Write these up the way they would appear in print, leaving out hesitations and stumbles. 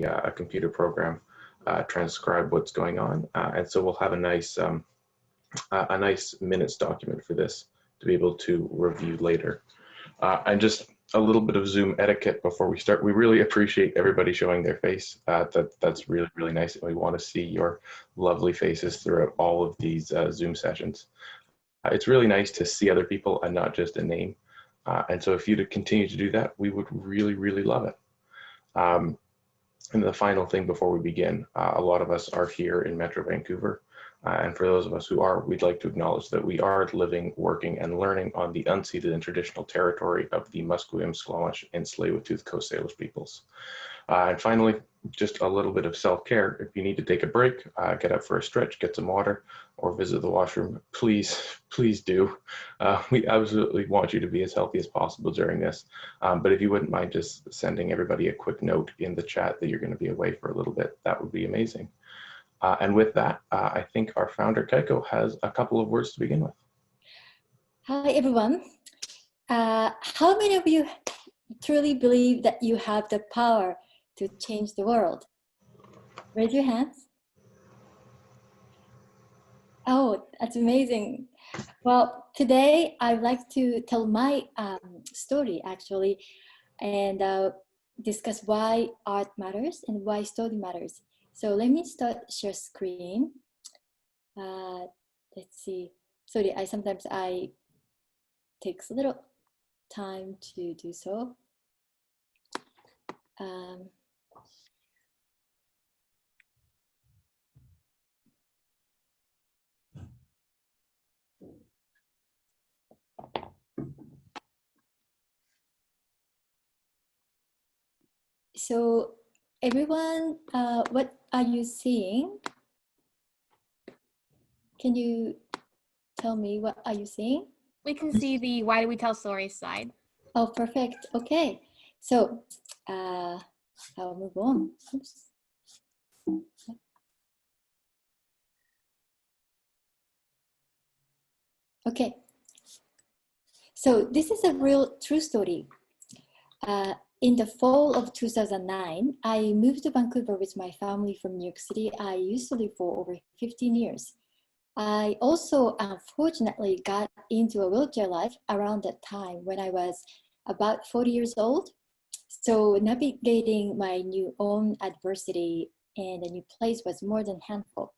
a computer program transcribe what's going on. And so we'll have a nice minutes document for this to be able to review later. And just a little bit of Zoom etiquette before we start. We really appreciate everybody showing their face. That's really, really nice. We want to see your lovely faces throughout all of these Zoom sessions. It's really nice to see other people and not just a name. And so if you'd continue to do that, we would really, really love it. And the final thing before we begin, a lot of us are here in Metro Vancouver. And for those of us who are, we'd like to acknowledge that we are living, working, and learning on the unceded and traditional territory of the Musqueam, Squamish, and Tsleil-Waututh Coast Salish peoples. And finally, just a little bit of self-care. If you need to take a break, get up for a stretch, get some water, or visit the washroom, please do. We absolutely want you to be as healthy as possible during this. But if you wouldn't mind just sending everybody a quick note in the chat that you're going to be away for a little bit, that would be amazing. And with that, I think our founder, Keiko, has a couple of words to begin with. Hi, everyone. How many of you truly believe that you have the power to change the world? Raise your hands. Oh, that's amazing. Well, today I'd like to tell my story, actually, and discuss why art matters and why story matters. So let me start share screen. Let's see. Sorry, sometimes takes a little time to do so. So everyone, what are you seeing? Can you tell me what are you seeing? We can see the why do we tell stories slide. Oh, perfect. Okay. So I'll move on. Oops. Okay. So this is a real true story. In the fall of 2009, I moved to Vancouver with my family from New York City. I used to live for over 15 years. I also unfortunately got into a wheelchair life around that time when I was about 40 years old. So navigating my new own adversity in a new place was more than handful.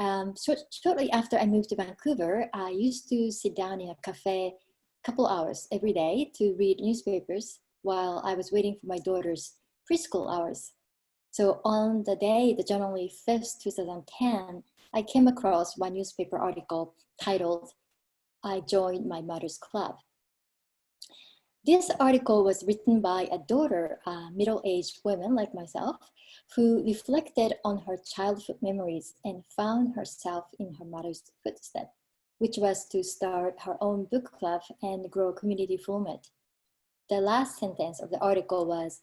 Shortly after I moved to Vancouver, I used to sit down in a cafe a couple hours every day to read newspapers while I was waiting for my daughter's preschool hours. So on the day, the January 5th, 2010, I came across one newspaper article titled, "I Joined My Mother's Club." This article was written by a daughter, a middle-aged woman like myself, who reflected on her childhood memories and found herself in her mother's footsteps, which was to start her own book club and grow a community from it. The last sentence of the article was,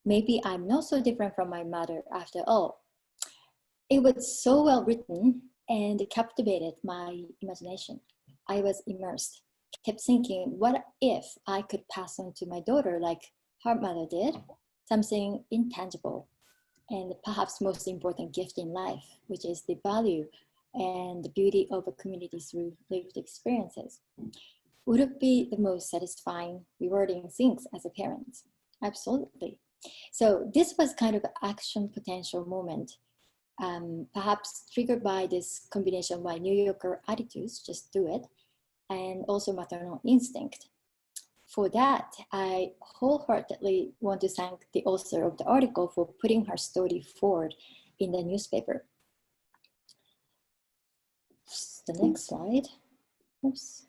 "Maybe I'm not so different from my mother after all." It was so well written and captivated my imagination. I was immersed, kept thinking, what if I could pass on to my daughter like her mother did, something intangible and perhaps most important gift in life, which is the value and the beauty of a community through lived experiences. Would it be the most satisfying, rewarding things as a parent? Absolutely. So this was kind of an action potential moment, perhaps triggered by this combination of my New Yorker attitudes, just do it, and also maternal instinct. For that, I wholeheartedly want to thank the author of the article for putting her story forward in the newspaper. The next slide. Oops.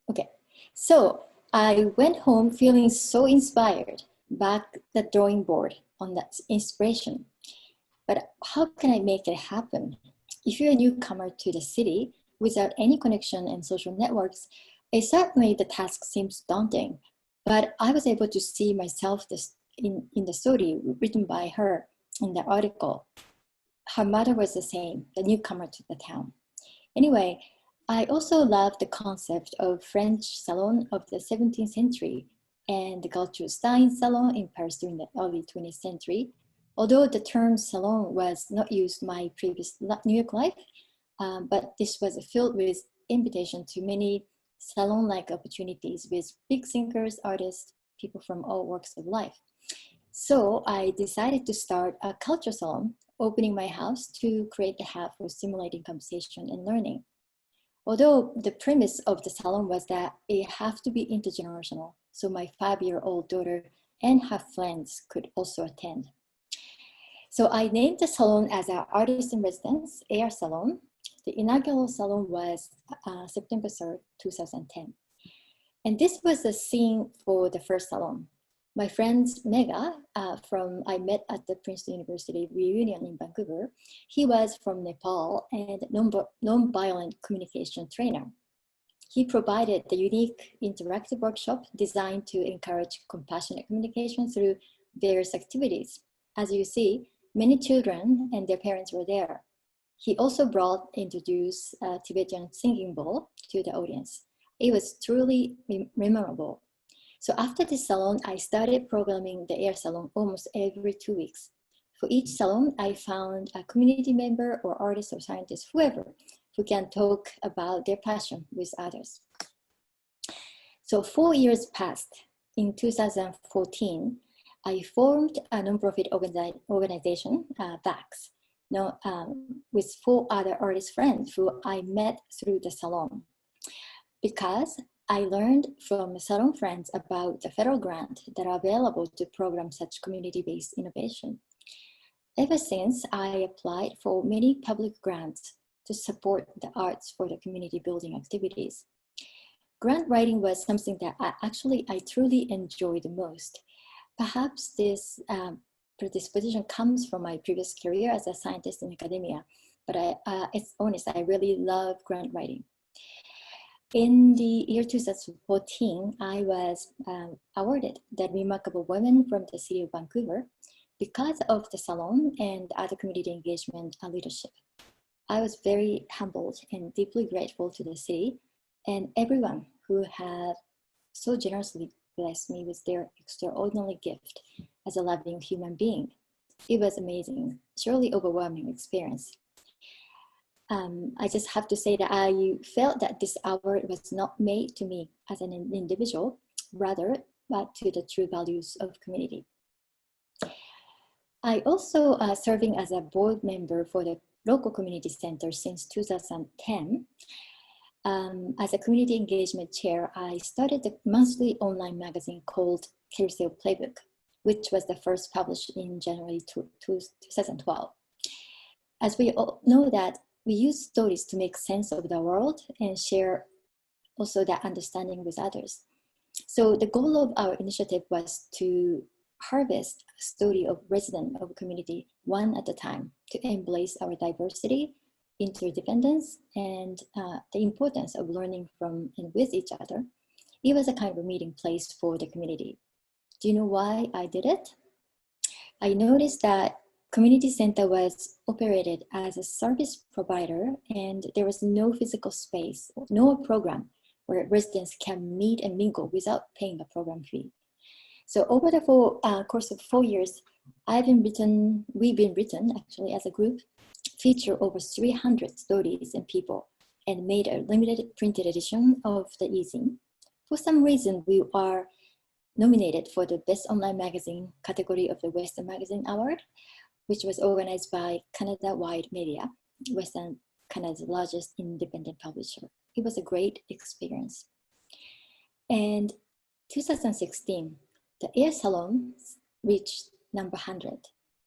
Okay, so I went home feeling so inspired, back the drawing board on that inspiration. But how can I make it happen? If you're a newcomer to the city without any connection and social networks, certainly the task seems daunting. But I was able to see myself in the story written by her in the article. Her mother was the same, the newcomer to the town. Anyway, I also love the concept of French salon of the 17th century, and the Cultural Science Salon in Paris during the early 20th century. Although the term salon was not used in my previous New York life, but this was filled with invitation to many salon-like opportunities with big thinkers, artists, people from all walks of life. So I decided to start a culture salon, opening my house to create the hub for stimulating conversation and learning. Although the premise of the salon was that it have to be intergenerational, so my 5-year-old daughter and her friends could also attend. So I named the salon as our artist in residence, AR Salon. The inaugural salon was September 3rd, 2010. And this was the scene for the first salon. My friend Mega, I met at the Princeton University reunion in Vancouver. He was from Nepal and non-violent communication trainer. He provided the unique interactive workshop designed to encourage compassionate communication through various activities. As you see, many children and their parents were there. He also introduced a Tibetan singing bowl to the audience. It was truly memorable. So after this salon, I started programming the AR Salon almost every 2 weeks. For each salon, I found a community member or artist or scientist, whoever, who can talk about their passion with others. So 4 years passed. In 2014, I formed a nonprofit organization, VAX, with 4 other artist friends who I met through the salon. Because I learned from salon friends about the federal grant that are available to program such community-based innovation. Ever since, I applied for many public grants to support the arts for the community building activities. Grant writing was something that I truly enjoyed the most. Perhaps this predisposition comes from my previous career as a scientist in academia, but it's honest, I really love grant writing. In the year 2014, I was awarded the Remarkable Women from the City of Vancouver because of the salon and other community engagement and leadership. I was very humbled and deeply grateful to the city and everyone who had so generously blessed me with their extraordinary gift as a loving human being. It was amazing, surely overwhelming experience. I just have to say that I felt that this award was not made to me as an individual, rather, but to the true values of community. I also serving as a board member for the local community center since 2010. As a community engagement chair, I started the monthly online magazine called Carousel Playbook, which was the first published in January 2012. As we all know that we use stories to make sense of the world and share also that understanding with others. So the goal of our initiative was to harvest a story of resident of a community one at a time to embrace our diversity, interdependence, and the importance of learning from and with each other. It was a kind of a meeting place for the community. Do you know why I did it? I noticed that community center was operated as a service provider and there was no physical space, no program where residents can meet and mingle without paying a program fee. So over the course of 4 years, we've been written actually as a group, feature over 300 stories and people and made a limited printed edition of the e-zine. For some reason, we are nominated for the Best Online Magazine category of the Western Magazine Award, which was organized by Canada-wide Media, Western Canada's largest independent publisher. It was a great experience. And 2016, the AR Salon reached number 100,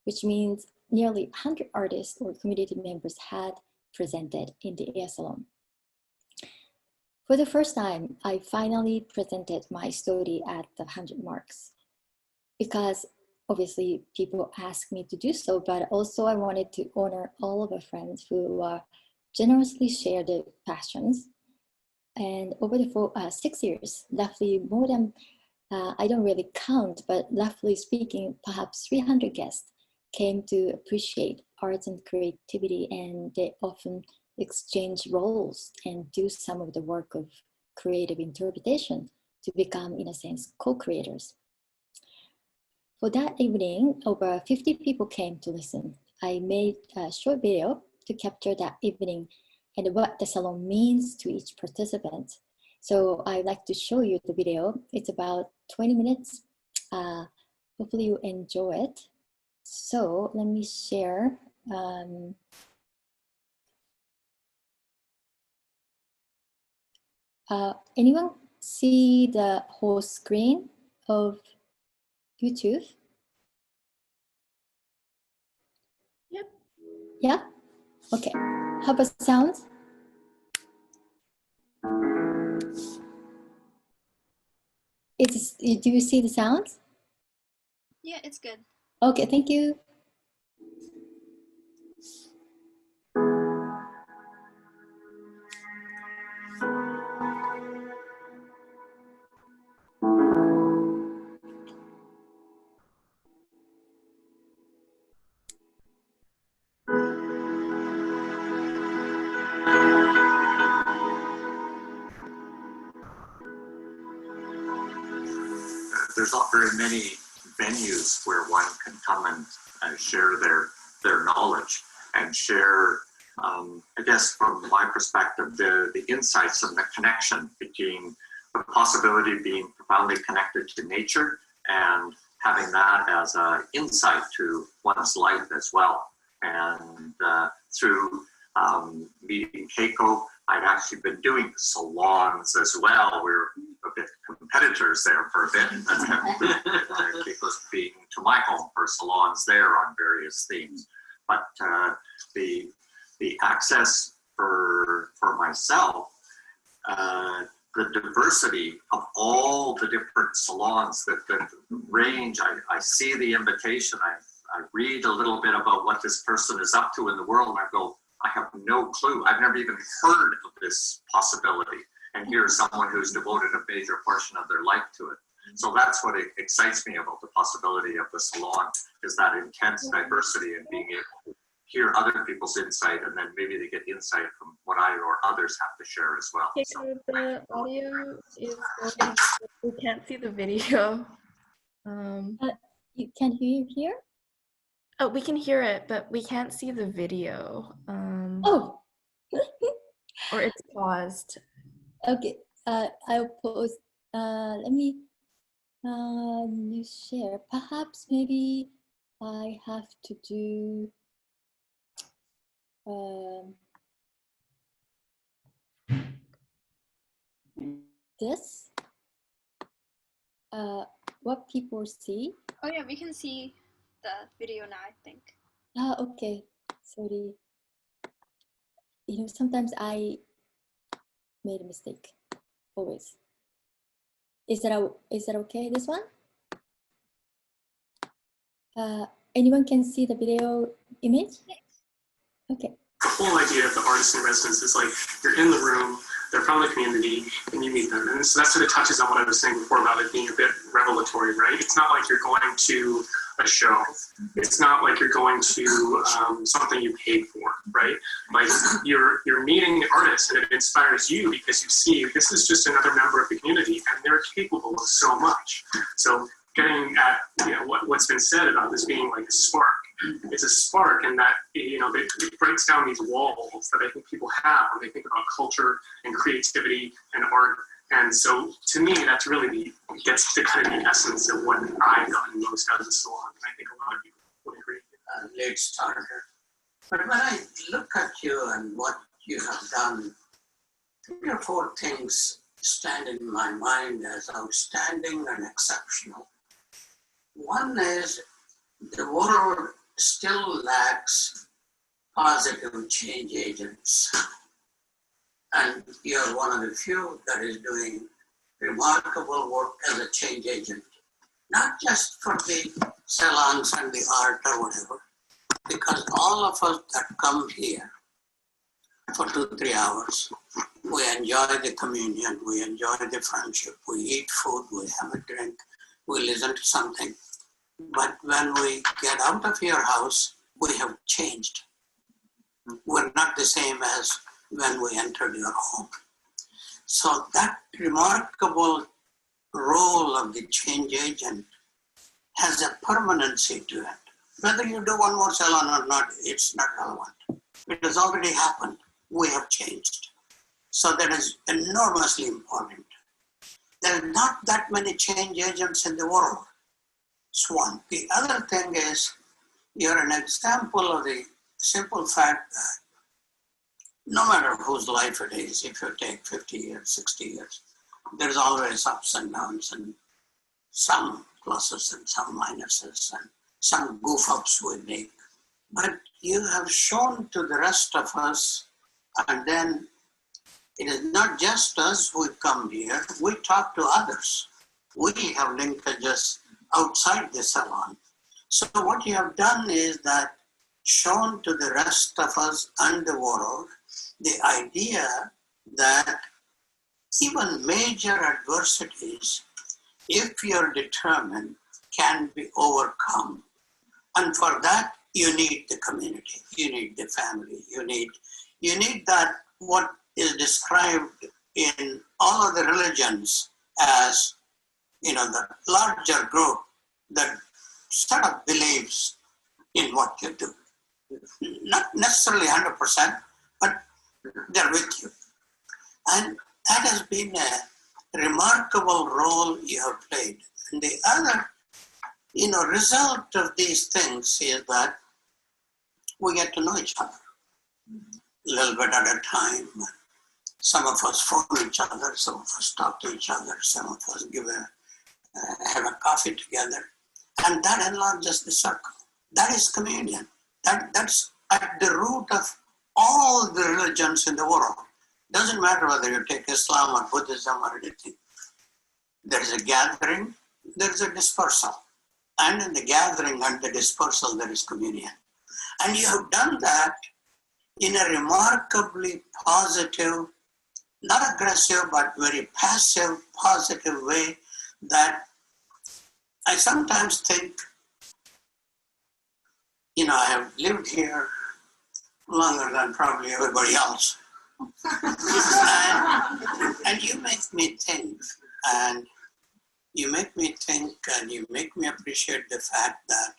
which means nearly 100 artists or community members had presented in the AR Salon. For the first time, I finally presented my story at the 100 marks because obviously people asked me to do so, but also I wanted to honor all of our friends who generously share their passions. And over the 6 years, roughly more than, I don't really count, but roughly speaking, perhaps 300 guests came to appreciate arts and creativity, and they often exchange roles and do some of the work of creative interpretation to become, in a sense, co-creators. For that evening, over 50 people came to listen. I made a short video to capture that evening and what the salon means to each participant. So I'd like to show you the video. It's about 20 minutes. Hopefully you enjoy it. So let me share. Anyone see the whole screen of YouTube? Yep. Yeah? Okay. How about sound? Do you see the sound? Yeah, it's good. Okay, thank you. There's not very many venues where one can come and share their knowledge and share, I guess, from my perspective, the insights and the connection between the possibility of being profoundly connected to nature and having that as an insight to one's life as well. And through meeting Keiko, I'd actually been doing salons as well. We're a bit competitors there for a bit. Keiko's being to my home for salons there on various themes. But the access for myself, the diversity of all the different salons, the range, I see the invitation, I read a little bit about what this person is up to in the world, and I go, I have no clue. I've never even heard of this possibility. And here's someone who's devoted a major portion of their life to it. So that's what excites me about the possibility of the salon, is that intense diversity and being able to hear other people's insight, and then maybe they get insight from what I or others have to share as well. Okay, So, so the audio is going, we can't see the video. You can hear here? Oh, we can hear it, but we can't see the video. Oh, Or it's paused. okay. I'll pause. Let me new share. Perhaps maybe I have to do this. What people see. Oh yeah, we can see the video now, I think. Okay. Sorry. You know, sometimes I made a mistake. Always. Is that okay? This one? Anyone can see the video image? Okay. The whole idea of the artist in residence is like you're in the room, they're from the community, and you meet them. And so that sort of touches on what I was saying before about it being a bit revelatory, right? It's not like you're going to a show. It's not like you're going to something you paid for, right? Like you're meeting the artist, and it inspires you because you see this is just another member of the community, and they're capable of so much. So getting at what's been said about this being like a spark. It's a spark, and that it breaks down these walls that I think people have when they think about culture and creativity and art. And so, to me, that's really gets to kind of the essence of what I've gotten most out of the salon. And I think a lot of people would agree. Late starter. But when I look at you and what you have done, 3 or 4 things stand in my mind as outstanding and exceptional. One is the world still lacks positive change agents. And you're one of the few that is doing remarkable work as a change agent, not just for the salons and the art or whatever, because all of us that come here for 2-3 hours, we enjoy the communion, we enjoy the friendship, we eat food, we have a drink, we listen to something. But when we get out of your house, we have changed. We're not the same as when we entered your home. So that remarkable role of the change agent has a permanency to it. Whether you do one more salon or not, it's not relevant. It has already happened. We have changed. So that is enormously important. There are not that many change agents in the world. It's one. The other thing is, you're an example of the simple fact that no matter whose life it is, if you take 50 years, 60 years, there's always ups and downs and some pluses and some minuses and some goof ups we make. But you have shown to the rest of us, and then it is not just us who come here, we talk to others. We have linkages outside the salon. So what you have done is that shown to the rest of us and the world the idea that even major adversities, if you're determined, can be overcome. And for that, you need the community, you need the family, you need that what is described in all of the religions as, the larger group that sort of believes in what you do. Not necessarily 100%, but they're with you. And that has been a remarkable role you have played. And the other, result of these things is that we get to know each other a little bit at a time. Some of us phone each other, some of us talk to each other, some of us have a coffee together. And that enlarges the circle. That is communion. That's at the root of all the religions in the world. Doesn't matter whether you take Islam or Buddhism or anything. There is a gathering, there is a dispersal. And in the gathering and the dispersal, there is communion. And you have done that in a remarkably positive, not aggressive, but very passive, positive way that I sometimes think, I have lived here longer than probably everybody else. and you make me think, and you make me appreciate the fact that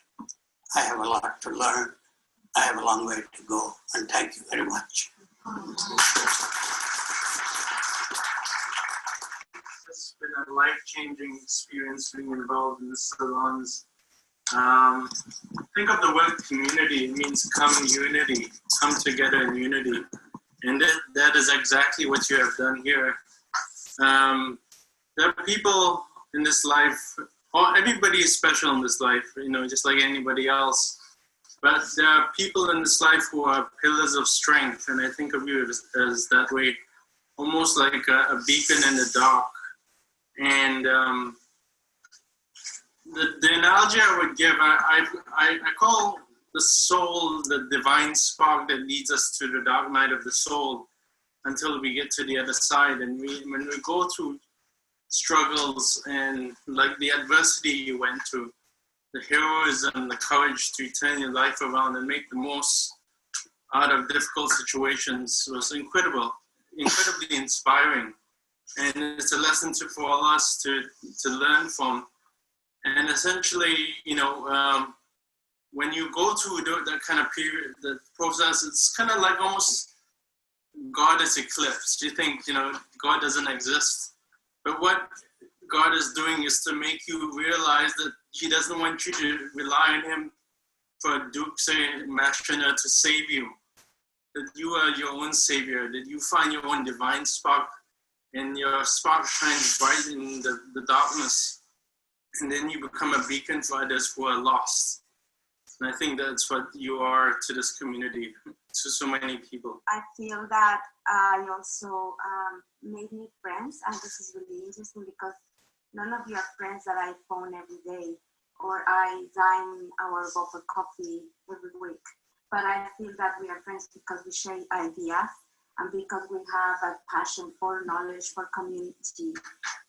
I have a lot to learn. I have a long way to go, and thank you very much. It's been a life-changing experience being involved in the salons. Think of the word community. It means community, come together in unity. And that is exactly what you have done here. There are people in this life, everybody is special in this life, just like anybody else. But there are people in this life who are pillars of strength, and I think of you as that way, almost like a beacon in the dark. And the analogy I would give, I call the soul the divine spark that leads us to the dark night of the soul until we get to the other side. And when we go through struggles and like the adversity you went through, the heroism, the courage to turn your life around and make the most out of difficult situations was incredibly inspiring. And it's a lesson for all us to learn from. And essentially, when you go through that kind of period, the process, it's kind of like almost God is eclipsed. You think, God doesn't exist. But what God is doing is to make you realize that He doesn't want you to rely on Him for a Dukes machina to save you. That you are your own savior, that you find your own divine spark, and your spark shines bright in the darkness. And then you become a beacon for others who are lost. And I think that's what you are to this community, to so many people. I feel that I also made new friends, and this is really interesting because none of you are friends that I phone every day or I dine or go for coffee every week. But I feel that we are friends because we share ideas and because we have a passion for knowledge, for community,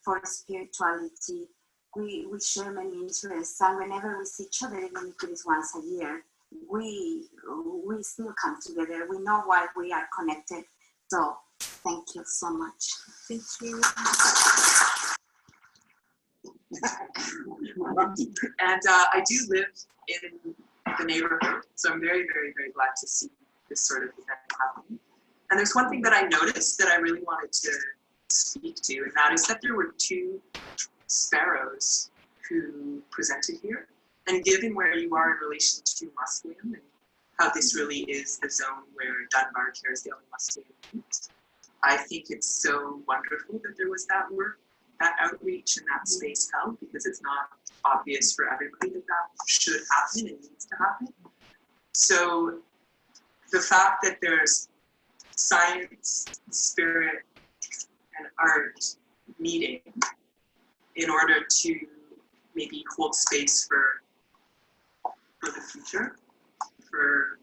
for spirituality. We share many interests, and whenever we see each other, even if it is once a year, we still come together. We know why we are connected. So thank you so much. Thank you. And I do live in the neighborhood, so I'm very, very, very glad to see this sort of event happening. And there's one thing that I noticed that I really wanted to speak to, and that is that there were 2 sparrows who presented here. And given where you are in relation to Musqueam and how this really is the zone where Dunbar, Kerrisdale, and Musqueam meet, I think it's so wonderful that there was that work, that outreach, and that space held, because it's not obvious for everybody that that should happen and needs to happen. So the fact that there's science, spirit, and art meeting in order to maybe hold space for the future, for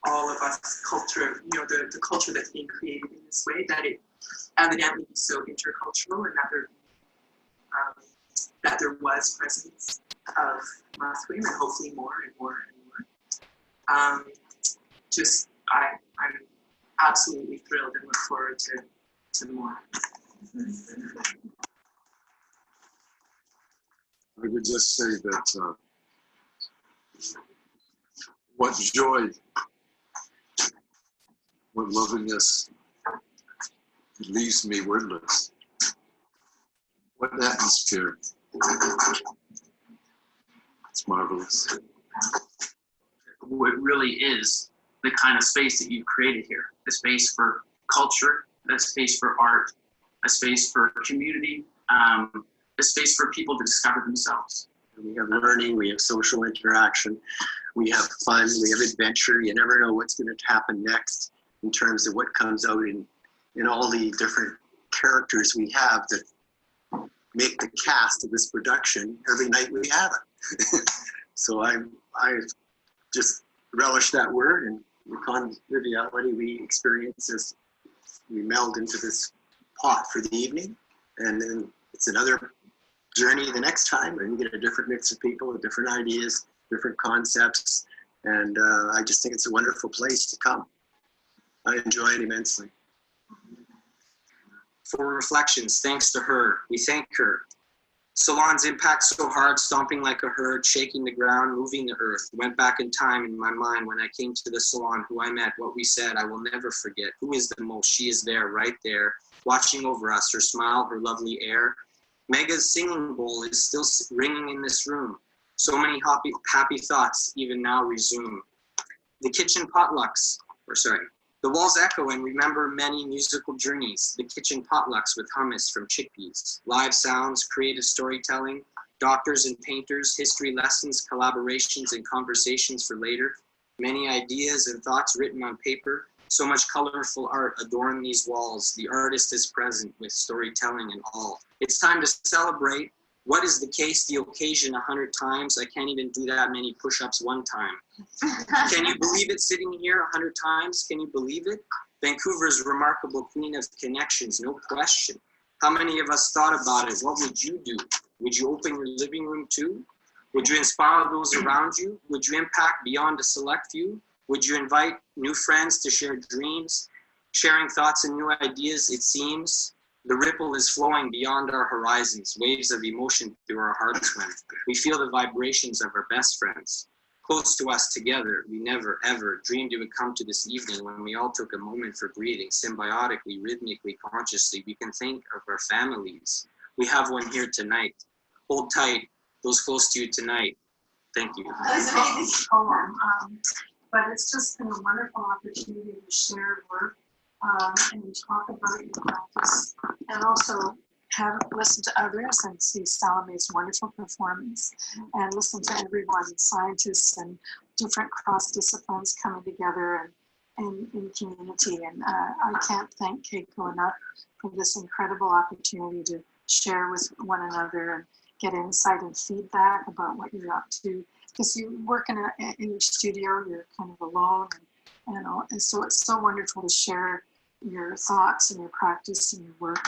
all of us culture, you know, the culture that's being created in this way, that it evidently is so intercultural, and that there was presence of Musqueam, and hopefully more and more and more. I'm absolutely thrilled and look forward to more. I would just say that what joy, what lovingness, it leaves me wordless. What atmosphere. It's marvelous. It really is the kind of space that you've created here. A space for culture, a space for art, a space for community, a space for people to discover themselves. We have learning, we have social interaction, we have fun, we have adventure. You never know what's going to happen next in terms of what comes out in all the different characters we have that make the cast of this production every night we have it. So I just relish that word, and the conviviality we experience as we meld into this pot for the evening. And then it's another journey the next time, and you get a different mix of people with different ideas, different concepts. And I just think it's a wonderful place to come. I enjoy it immensely. For reflections, thanks to her, we thank her. Salon's impact so hard, stomping like a herd, shaking the ground, moving the earth. Went back in time in my mind when I came to the salon, who I met, what we said, I will never forget. Who is the most? She is there, right there, watching over us, her smile, her lovely air. Mega's singing bowl is still ringing in this room. So many happy thoughts even now resume. The kitchen potlucks, the walls echo and remember many musical journeys. The kitchen potlucks with hummus from chickpeas. Live sounds, creative storytelling, doctors and painters, history lessons, collaborations and conversations for later. Many ideas and thoughts written on paper. So much colorful art adorn these walls. The artist is present with storytelling and all. It's time to celebrate. What is the case, the occasion 100 times? I can't even do that many push-ups one time. Can you believe it sitting here 100 times? Can you believe it? Vancouver's remarkable queen of connections, no question. How many of us thought about it? What would you do? Would you open your living room too? Would you inspire those around you? Would you impact beyond a select few? Would you invite new friends to share dreams? Sharing thoughts and new ideas, it seems. The ripple is flowing beyond our horizons, waves of emotion through our hearts when we feel the vibrations of our best friends. Close to us together, we never ever dreamed it would come to this evening when we all took a moment for breathing, symbiotically, rhythmically, consciously. We can think of our families. We have one here tonight. Hold tight, those close to you tonight. Thank you. That was a big poem, but it's just been a wonderful opportunity to share work and talk about your practice, and also have listen to others and see Salome's wonderful performance, and listen to everyone, scientists and different cross disciplines coming together and in community. And I can't thank Keiko enough for this incredible opportunity to share with one another and get insight and feedback about what you're up to. Because you work in your studio, you're kind of alone, and so it's so wonderful to share your thoughts and your practice and your work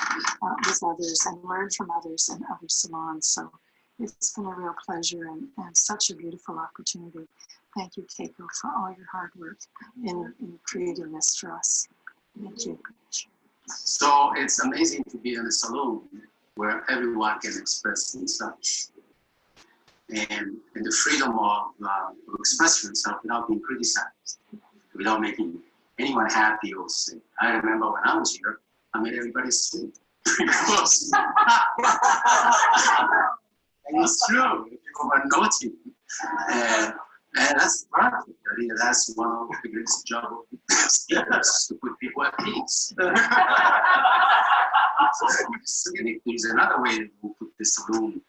with others and learn from others in other salons. So it's been a real pleasure and such a beautiful opportunity. Thank you, Keiko, for all your hard work in creating this for us. Thank you. So it's amazing to be in the salon where everyone can express themselves. And the freedom of expressing themselves without being criticized, without making anyone happy or sick. I remember when I was here, I made everybody sick. Because it's true, people were naughty. And that's perfect. I think that's one of the greatest jobs of speakers, to put people at peace. There's another way to put this room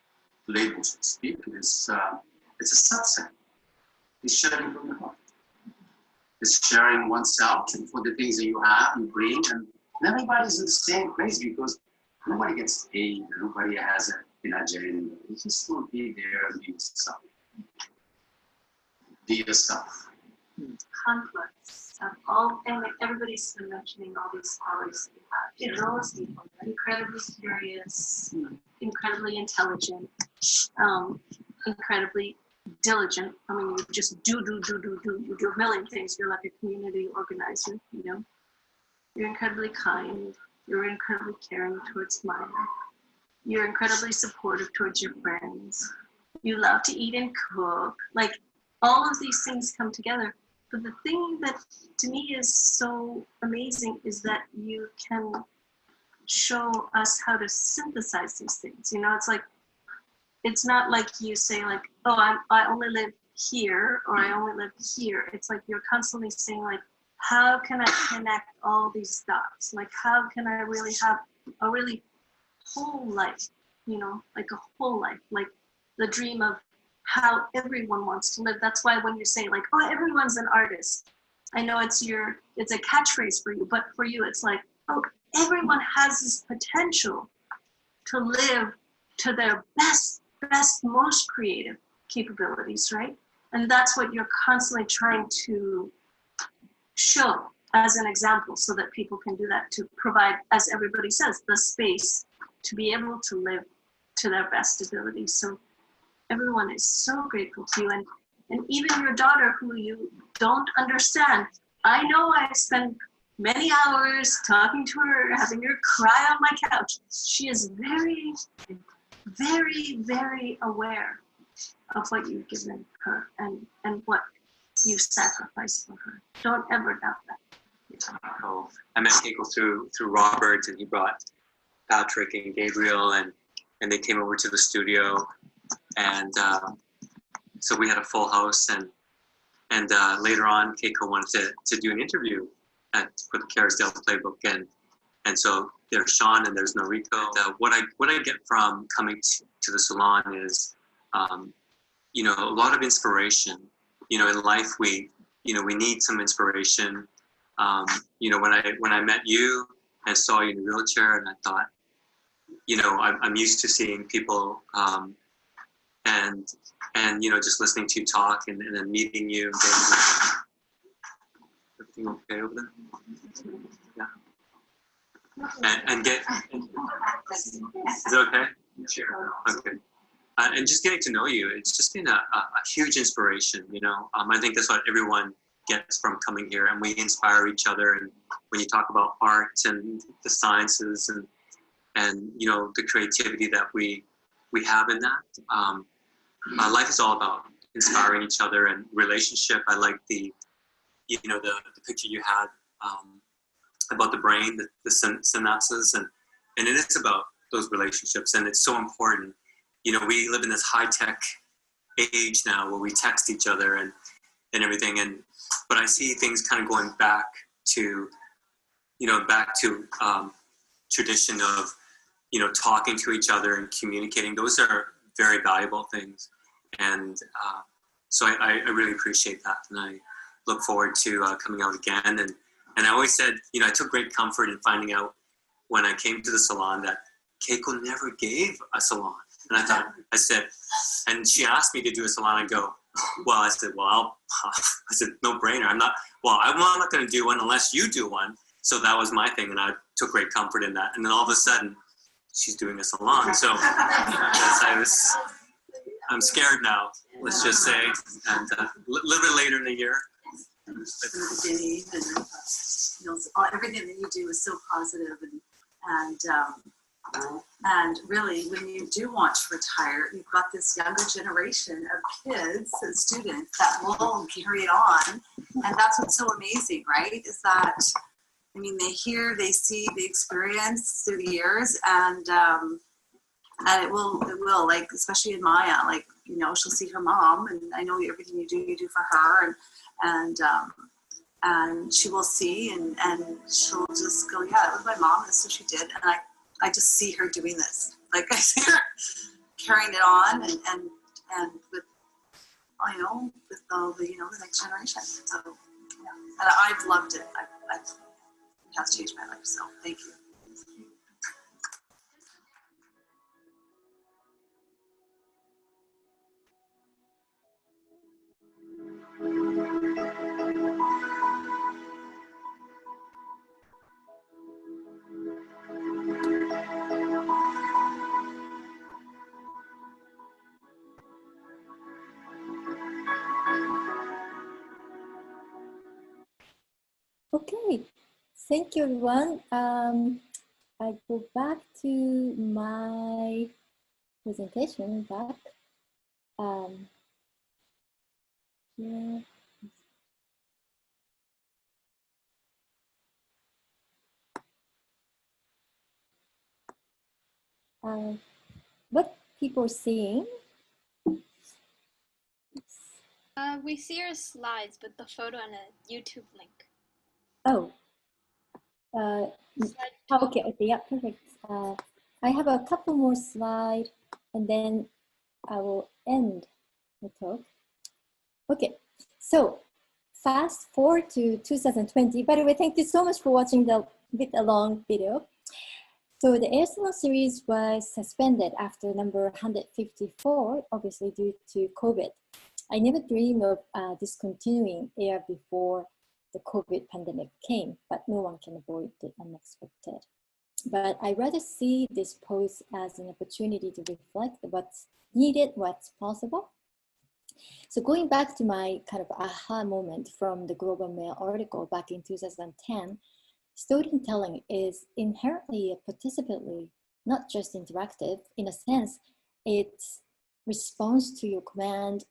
label, so to speak. It's a satsang. It's sharing from the heart. It's sharing oneself and for the things that you have, you bring, and everybody's in the same place because nobody gets paid, nobody has an agenda. You just will be there and be yourself. Be yourself. Conflicts of all, and like everybody's been mentioning all these qualities that you have. You know, those people are incredibly curious, incredibly intelligent, incredibly diligent. I mean, you just do. You do a million things. You're like a community organizer, you know. You're incredibly kind. You're incredibly caring towards mine. You're incredibly supportive towards your friends. You love to eat and cook. Like, all of these things come together. But the thing that to me is so amazing is that you can show us how to synthesize these things. You know, it's not like you say like, oh, I only live here or I only live here. It's like you're constantly saying like, how can I connect all these dots? Like, how can I really have a really whole life, you know, like a whole life, like the dream of how everyone wants to live. That's why when you say like, oh, everyone's an artist, I know it's a catchphrase for you, but for you, it's like, oh, everyone has this potential to live to their best, most creative capabilities, right? And that's what you're constantly trying to show as an example so that people can do that, to provide, as everybody says, the space to be able to live to their best ability. So everyone is so grateful to you. And even your daughter, who you don't understand, I know I spent many hours talking to her, having her cry on my couch. She is very, very, very aware of what you've given her and what you've sacrificed for her. Don't ever doubt that. Oh, I met Keiko through Robert, and he brought Patrick and Gabriel, and they came over to the studio, and so we had a full house, and later on Keiko wanted to do an interview for the Carisdale Playbook, and so there's Sean and there's Noriko. What I get from coming to the salon is you know, a lot of inspiration. You know, in life we need some inspiration. You know, when I met you and saw you in a wheelchair, and I thought, you know, I'm used to seeing people and you know, just listening to you talk and then meeting you. Everything okay over there? Yeah. And is it okay? Sure. Okay. And just getting to know you, it's just been a huge inspiration. You know, I think that's what everyone gets from coming here, and we inspire each other. And when you talk about art and the sciences and you know, the creativity that we have in that, life is all about inspiring each other and relationship. I like the picture you had about the brain, the synapses, and it is about those relationships, and it's so important. You know, we live in this high-tech age now where we text each other and everything, but I see things kind of going back to tradition of, you know, talking to each other and communicating. Those are very valuable things, and so I really appreciate that, and I look forward to coming out again. And I always said, you know, I took great comfort in finding out when I came to the salon that Keiko never gave a salon. And I said, and she asked me to do a salon. I go, well, I said, no brainer. I'm not going to do one unless you do one. So that was my thing, and I took great comfort in that. And then all of a sudden, she's doing a salon. So I'm scared now, let's just say, and a little bit later in the year. Dave, and you know, everything that you do is so positive, and And really, when you do want to retire, you've got this younger generation of kids and students that will carry it on. And that's what's so amazing, right? Is that, I mean, they hear, they see, they experience through the years, and it will, like, especially in Maya, like, you know, she'll see her mom, and I know everything you do for her, and she will see, and she'll just go, yeah, it was my mom, that's what she did, and I just see her doing this. Like, I see her carrying it on, and with, you know, with all the, you know, the next generation. So, yeah. And I've loved it. It has changed my life. So, thank you. Okay, thank you, everyone. I go back to my presentation back. Yeah. What people are seeing? We see your slides, but the photo and a YouTube link. Oh. Okay, okay, yeah, perfect. I have a couple more slides, and then I will end the talk. Okay, so fast forward to 2020. By the way, thank you so much for watching the bit long video. So the AirSalon series was suspended after number 154, obviously due to COVID. I never dreamed of discontinuing air before the COVID pandemic came, but no one can avoid the unexpected. But I rather see this post as an opportunity to reflect what's needed, what's possible. So going back to my kind of aha moment from the Global Mail article back in 2010, storytelling is inherently participatory, not just interactive. In a sense, it's response to your command,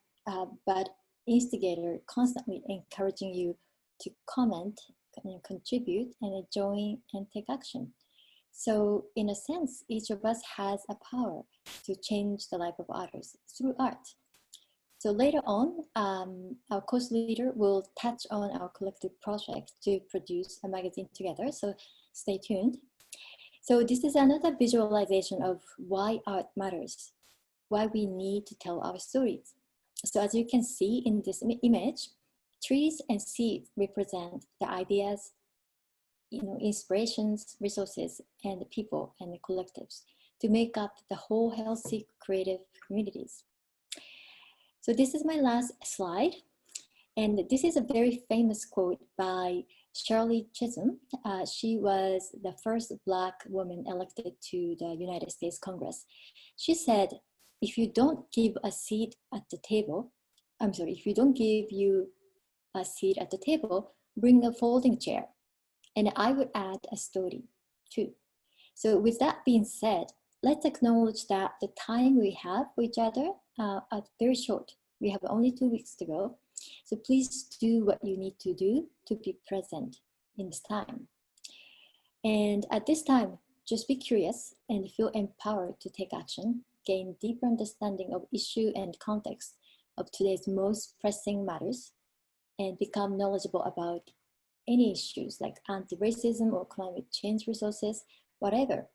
but instigator constantly encouraging you to comment and contribute and join and take action. So in a sense, each of us has a power to change the life of others through art. So later on, our course leader will touch on our collective project to produce a magazine together, so stay tuned. So this is another visualization of why art matters, why we need to tell our stories. So as you can see in this image, trees and seeds represent the ideas, you know, inspirations, resources, and the people and the collectives to make up the whole healthy creative communities. So this is my last slide. And this is a very famous quote by Shirley Chisholm. She was the first Black woman elected to the United States Congress. She said, if you don't give a seat at the table, if you don't give you a seat at the table, bring a folding chair. And I would add a story too. So with that being said, let's acknowledge that the time we have for each other are very short. We have only 2 weeks to go. So please do what you need to do to be present in this time. And at this time, just be curious and feel empowered to take action, gain deeper understanding of issue and context of today's most pressing matters, and become knowledgeable about any issues like anti-racism or climate change resources, whatever,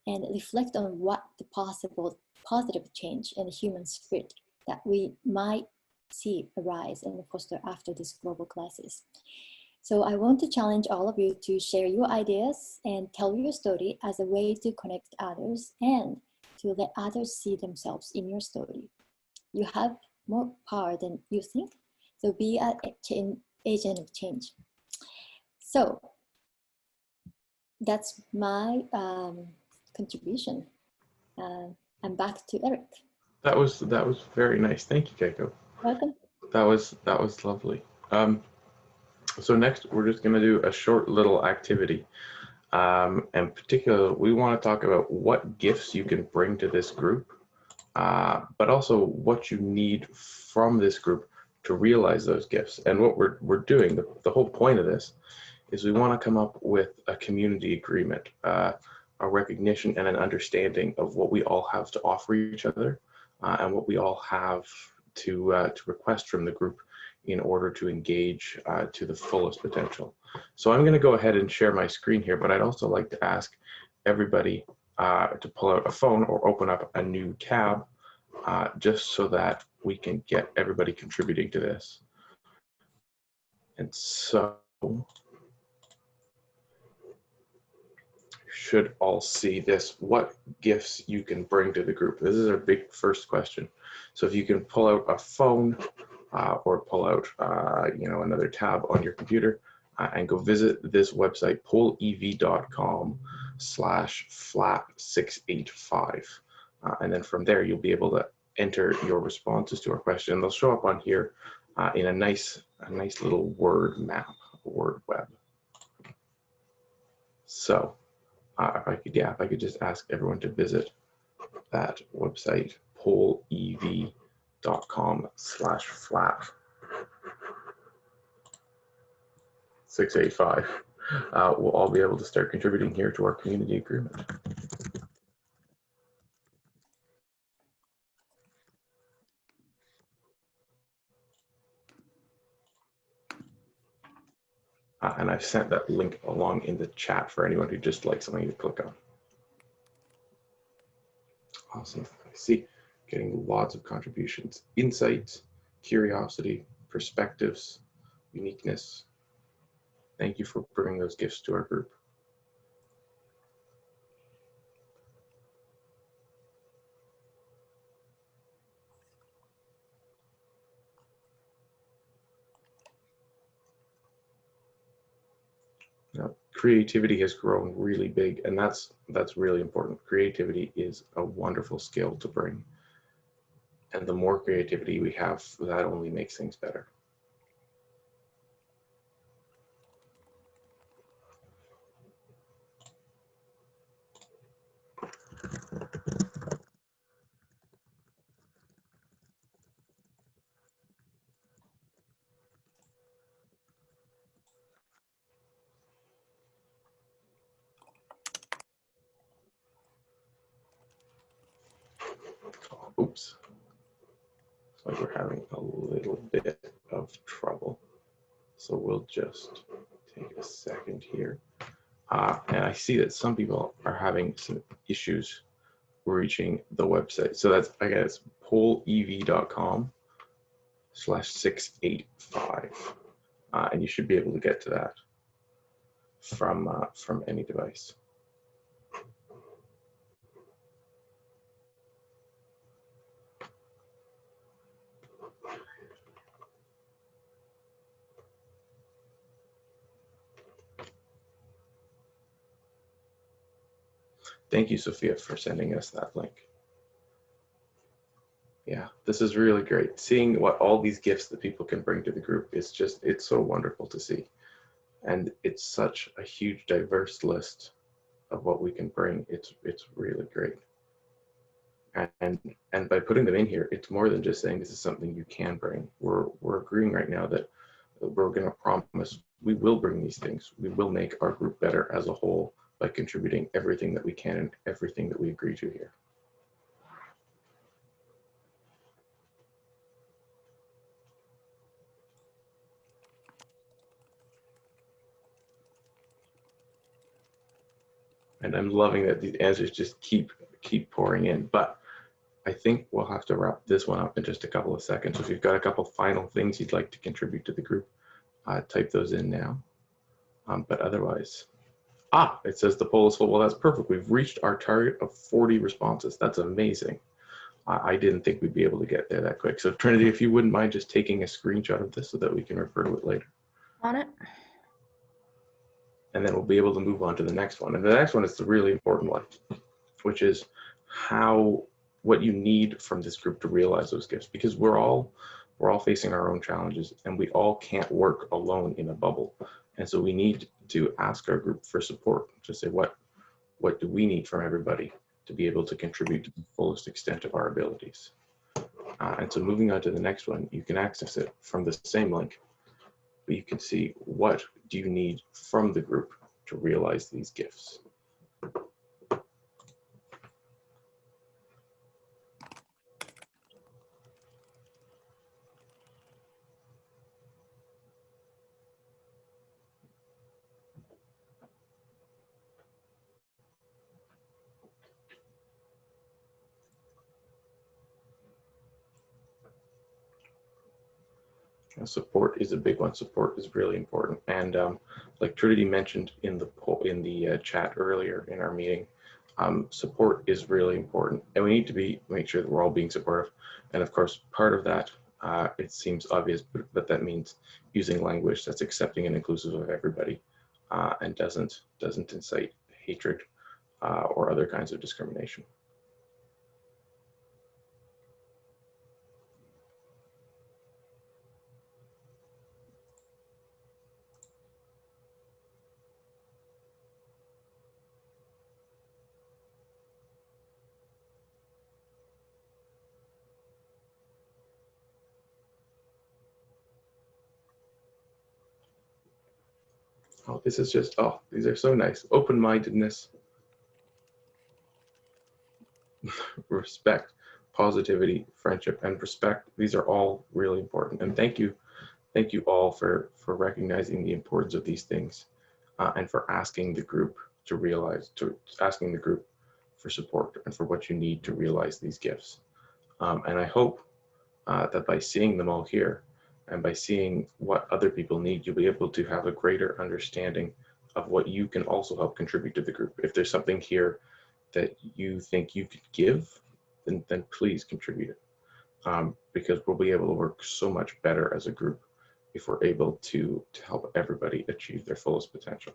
and reflect on what the possible positive change in the human spirit that we might see arise and foster after this global crisis. So I want to challenge all of you to share your ideas and tell your story as a way to connect others and to let others see themselves in your story. You have more power than you think, so be an agent of change. So that's my contribution. I'm back to Eric. That was very nice. Thank you, Keiko. Welcome. That was lovely. So next, we're just going to do a short little activity. And particularly, we want to talk about what gifts you can bring to this group, but also what you need from this group to realize those gifts. And what we're doing, the whole point of this is we want to come up with a community agreement, a recognition and an understanding of what we all have to offer each other and what we all have to request from the group in order to engage to the fullest potential. So I'm going to go ahead and share my screen here, but I'd also like to ask everybody to pull out a phone or open up a new tab just so that we can get everybody contributing to this. And so you should all see this, what gifts you can bring to the group. This is our big first question. So if you can pull out a phone or pull out another tab on your computer and go visit this website, polev.com/flap685. And then from there, you'll be able to enter your responses to our question. They'll show up on here in a nice little word map, word web. So if I could just ask everyone to visit that website, polev.com/flap685. We'll all be able to start contributing here to our community agreement. And I've sent that link along in the chat for anyone who just likes something to click on. Awesome. I see getting lots of contributions, insights, curiosity, perspectives, uniqueness. Thank you for bringing those gifts to our group. Now, creativity has grown really big, and that's really important. Creativity is a wonderful skill to bring. And the more creativity we have, that only makes things better. Oops. Looks like we're having a little bit of trouble. So we'll just take a second here. And I see that some people are having some issues reaching the website. So that's, I guess, polev.com/685. And you should be able to get to that from any device. Thank you, Sophia, for sending us that link. Yeah, this is really great. Seeing what all these gifts that people can bring to the group is just, it's so wonderful to see. And it's such a huge, diverse list of what we can bring. It's really great. And by putting them in here, it's more than just saying this is something you can bring. We're agreeing right now that we're going to promise we will bring these things. We will make our group better as a whole by contributing everything that we can and everything that we agree to here. And I'm loving that these answers just keep pouring in, but I think we'll have to wrap this one up in just a couple of seconds. So if you've got a couple final things you'd like to contribute to the group, type those in now. But otherwise, it says the poll is full. Well, that's perfect. We've reached our target of 40 responses. That's amazing. I didn't think we'd be able to get there that quick. So Trinity, if you wouldn't mind just taking a screenshot of this so that we can refer to it later. On it. And then we'll be able to move on to the next one. And the next one is the really important one, which is what you need from this group to realize those gifts, because we're all we're all facing our own challenges, and we all can't work alone in a bubble. And so we need to ask our group for support to say, what do we need from everybody to be able to contribute to the fullest extent of our abilities. And so moving on to the next one, you can access it from the same link, but you can see what do you need from the group to realize these gifts. Support is a big one. Support is really important, and like Trinity mentioned in the chat earlier in our meeting, support is really important, and we need to make sure that we're all being supportive. And of course, part of that, it seems obvious, but that means using language that's accepting and inclusive of everybody, and doesn't incite hatred or other kinds of discrimination. Oh, this is just, oh, these are so nice. Open-mindedness, respect, positivity, friendship, and respect. These are all really important. And thank you all for recognizing the importance of these things, and for asking the group asking the group for support and for what you need to realize these gifts. And I hope that by seeing them all here, and by seeing what other people need, you'll be able to have a greater understanding of what you can also help contribute to the group. If there's something here that you think you could give, then please contribute it. Because we'll be able to work so much better as a group if we're able to help everybody achieve their fullest potential.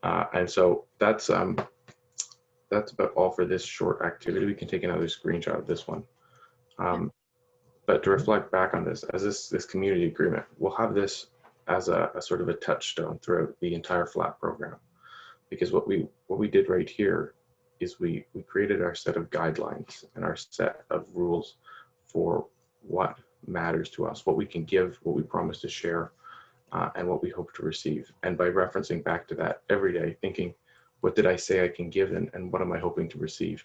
And so that's about all for this short activity. We can take another screenshot of this one. But to reflect back on this, as this community agreement, we'll have this as a sort of a touchstone throughout the entire FLAP program. Because what we did right here is we created our set of guidelines and our set of rules for what matters to us, what we can give, what we promise to share, and what we hope to receive. And by referencing back to that every day, thinking, what did I say I can give, and what am I hoping to receive?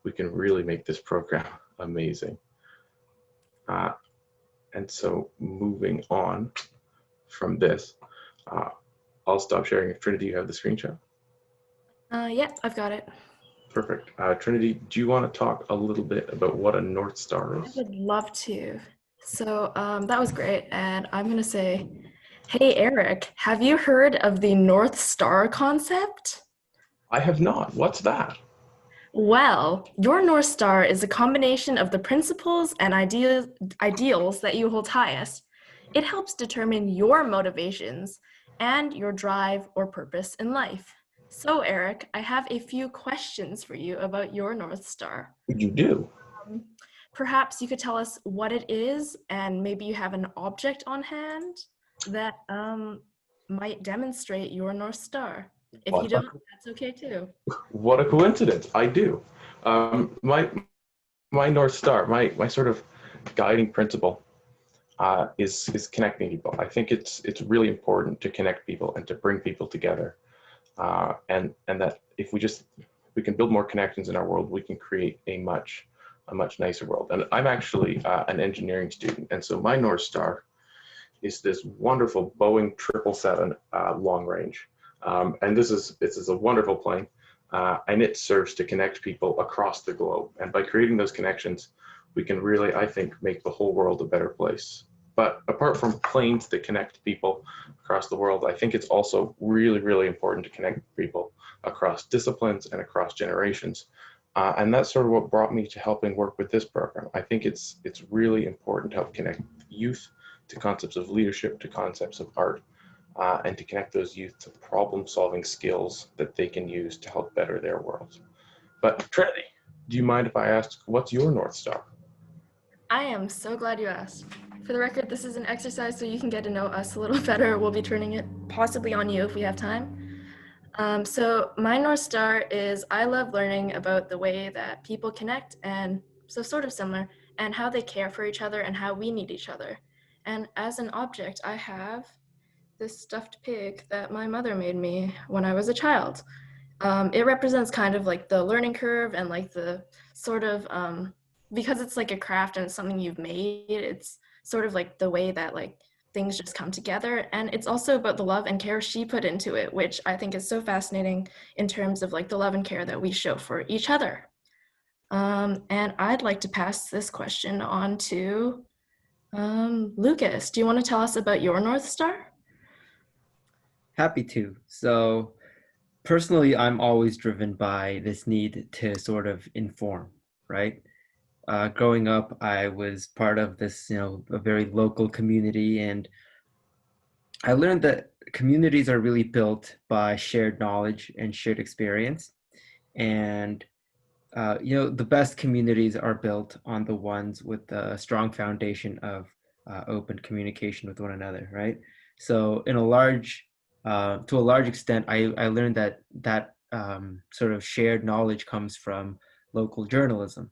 We can really make this program amazing. And so moving on from this, I'll stop sharing. If Trinity, you have the screenshot? Yeah, I've got it. Perfect. Trinity, do you want to talk a little bit about what a North Star is? I would love to. So that was great. And I'm going to say, hey, Eric, have you heard of the North Star concept? I have not. What's that? Well, your North Star is a combination of the principles and ideals that you hold highest. It helps determine your motivations and your drive or purpose in life. So, Eric, I have a few questions for you about your North Star. You do? Perhaps you could tell us what it is, and maybe you have an object on hand that might demonstrate your North Star. If you don't, that's okay too. What a coincidence! I do. My North Star, my sort of guiding principle, is connecting people. I think it's really important to connect people and to bring people together, and that if we can build more connections in our world, we can create a much nicer world. And I'm actually an engineering student, and so my North Star is this wonderful Boeing 777 long range. And this is a wonderful plane, and it serves to connect people across the globe. And by creating those connections, we can really, I think, make the whole world a better place. But apart from planes that connect people across the world, I think it's also really, really important to connect people across disciplines and across generations. And that's sort of what brought me to helping work with this program. I think it's really important to help connect youth to concepts of leadership, to concepts of art, and to connect those youth to problem-solving skills that they can use to help better their world. But Trinity, do you mind if I ask, what's your North Star? I am so glad you asked. For the record, this is an exercise so you can get to know us a little better. We'll be turning it possibly on you if we have time. So my North Star is I love learning about the way that people connect, and so sort of similar, and how they care for each other and how we need each other. And as an object, I have this stuffed pig that my mother made me when I was a child. It represents kind of like the learning curve and like the sort of, because it's like a craft and it's something you've made, it's sort of like the way that like things just come together. And it's also about the love and care she put into it, which I think is so fascinating in terms of like the love and care that we show for each other. And I'd like to pass this question on to Lucas. Do you want to tell us about your North Star? Happy to. So personally, I'm always driven by this need to sort of inform, right? Growing up, I was part of this, a very local community, and I learned that communities are really built by shared knowledge and shared experience. And, the best communities are built on the ones with a strong foundation of open communication with one another, right? So to a large extent, I learned that sort of shared knowledge comes from local journalism.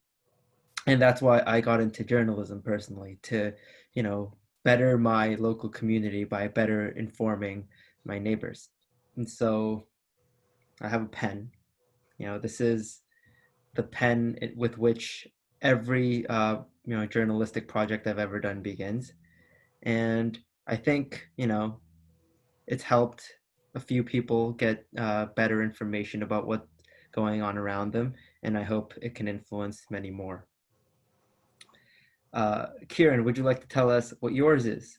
And that's why I got into journalism personally, to, better my local community by better informing my neighbors. And so I have a pen. This is the pen with which every, journalistic project I've ever done begins. And I think, it's helped a few people get better information about what's going on around them. And I hope it can influence many more. Kieran, would you like to tell us what yours is?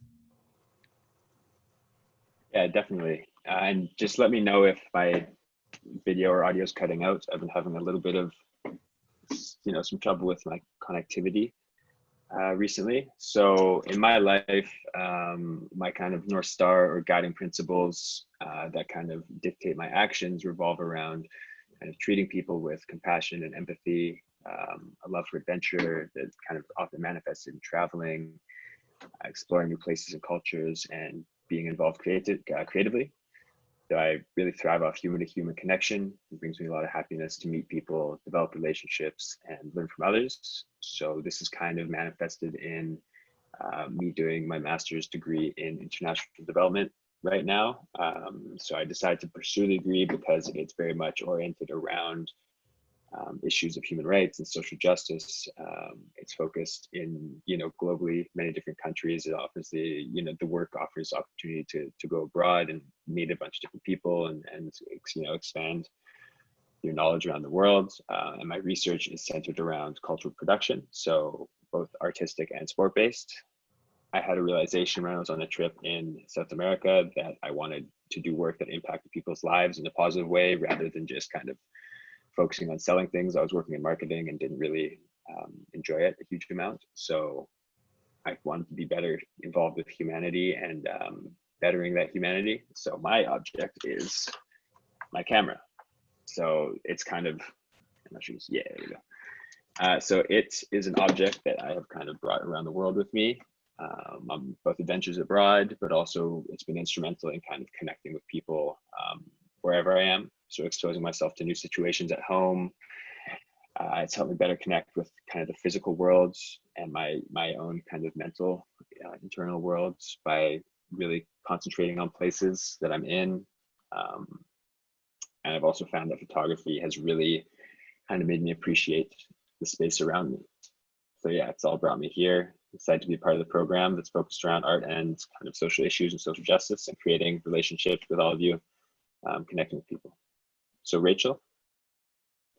Yeah, definitely. And just let me know if my video or audio is cutting out. I've been having a little bit of, some trouble with my connectivity recently. So in my life, my kind of North Star or guiding principles that kind of dictate my actions revolve around kind of treating people with compassion and empathy, a love for adventure that kind of often manifests in traveling, exploring new places and cultures, and being involved creatively. So I really thrive off human-to-human connection. It brings me a lot of happiness to meet people, develop relationships, and learn from others. So this is kind of manifested in me doing my master's degree in international development right now. So I decided to pursue the degree because it's very much oriented around issues of human rights and social justice. It's focused in, globally, many different countries. It offers the work offers opportunity to go abroad and meet a bunch of different people and expand your knowledge around the world. And my research is centered around cultural production, so both artistic and sport-based. I had a realization when I was on a trip in South America that I wanted to do work that impacted people's lives in a positive way rather than just kind of focusing on selling things. I was working in marketing and didn't really enjoy it a huge amount. So I wanted to be better involved with humanity and bettering that humanity. So my object is my camera. So it's kind of, I'm not sure, yeah, there we go. So it is an object that I have kind of brought around the world with me. On both adventures abroad, but also it's been instrumental in kind of connecting with people wherever I am. So exposing myself to new situations at home. It's helped me better connect with kind of the physical worlds and my own kind of mental internal worlds by really concentrating on places that I'm in. And I've also found that photography has really kind of made me appreciate the space around me. So yeah, it's all brought me here. Excited to be part of the program that's focused around art and kind of social issues and social justice and creating relationships with all of you, connecting with people. So Rachel,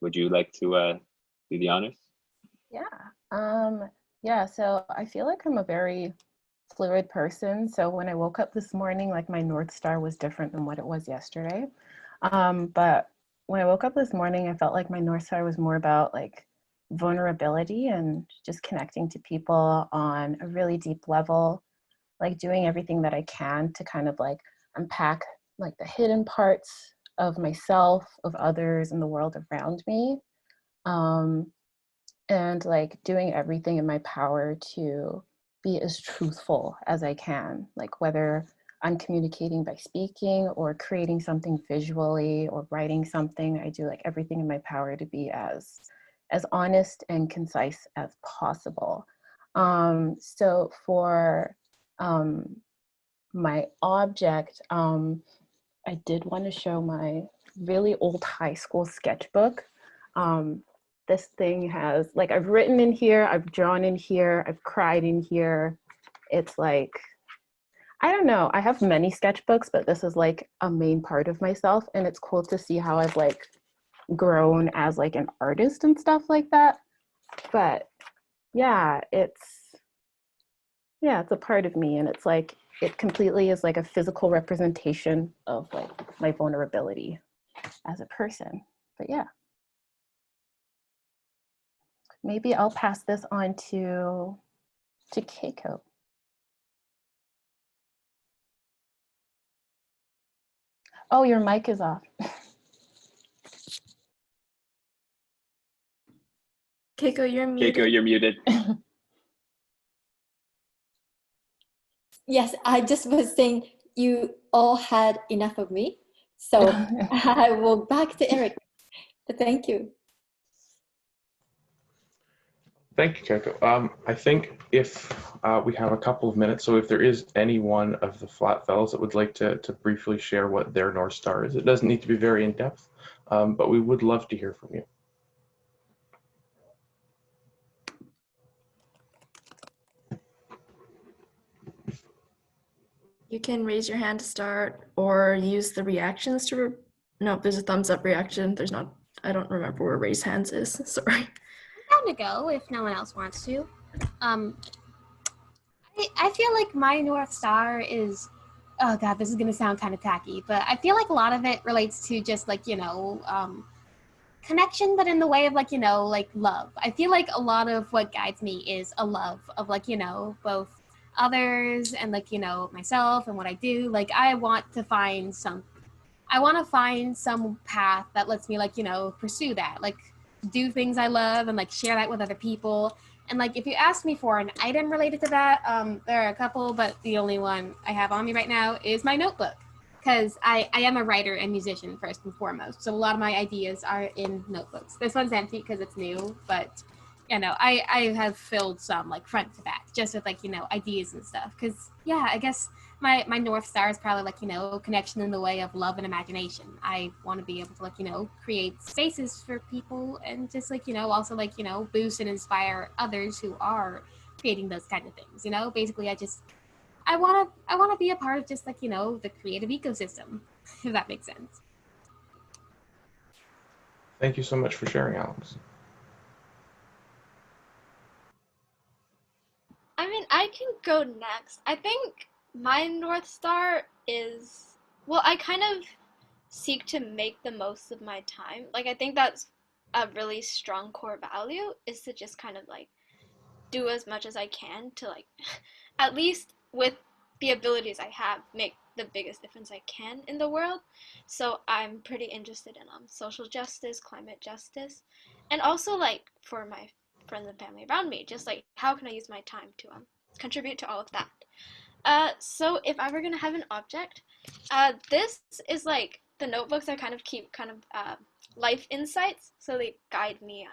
would you like to do the honors? Yeah, so I feel like I'm a very fluid person. So when I woke up this morning, like my North Star was different than what it was yesterday. But when I woke up this morning, I felt like my North Star was more about like vulnerability and just connecting to people on a really deep level, like doing everything that I can to kind of like unpack like the hidden parts of myself, of others, and the world around me. and like doing everything in my power to be as truthful as I can, like whether I'm communicating by speaking or creating something visually or writing something. I do like everything in my power to be as honest and concise as possible. So for my object, I did want to show my really old high school sketchbook. This thing has, like, I've written in here, I've drawn in here, I've cried in here. It's like, I don't know, I have many sketchbooks, but this is like a main part of myself, and it's cool to see how I've like grown as like an artist and stuff like that. But yeah, it's a part of me, and it's like, it completely is like a physical representation of like my vulnerability as a person. But yeah. Maybe I'll pass this on to Keiko. Oh, your mic is off. Keiko, you're muted. Keiko, you're muted. Yes, I just was saying you all had enough of me. So I will back to Eric. Thank you. Thank you, Keiko. I think if we have a couple of minutes, so if there is any one of the flat fellows that would like to briefly share what their North Star is, it doesn't need to be very in-depth, but we would love to hear from you. You can raise your hand to start or use the reactions to, no, there's a thumbs up reaction. There's not, I don't remember where raise hands is, sorry. I'm down to go if no one else wants to. I feel like my North Star is, oh God, this is gonna sound kind of tacky, but I feel like a lot of it relates to just like, connection, but in the way of like, like love. I feel like a lot of what guides me is a love of like, both others and like, myself and what I do. Like I want to find some path that lets me like, pursue that, like do things I love and like share that with other people. And like, if you ask me for an item related to that, there are a couple, but the only one I have on me right now is my notebook, because I am a writer and musician first and foremost. So a lot of my ideas are in notebooks. This one's empty because it's new, but I have filled some like front to back just with like, ideas and stuff. Cause yeah, I guess my North Star is probably like, connection in the way of love and imagination. I want to be able to like, create spaces for people and just like, also like, boost and inspire others who are creating those kind of things. Basically I want to be a part of just like, the creative ecosystem, if that makes sense. Thank you so much for sharing, Alex. I mean, I can go next. I think my North Star is, well, I kind of seek to make the most of my time. Like, I think that's a really strong core value, is to just kind of like do as much as I can to like, at least with the abilities I have, make the biggest difference I can in the world. So I'm pretty interested in social justice, climate justice, and also like for my friends and family around me, just like how can I use my time to contribute to all of that. So if I were gonna have an object, this is like the notebooks I kind of keep life insights, so they guide me,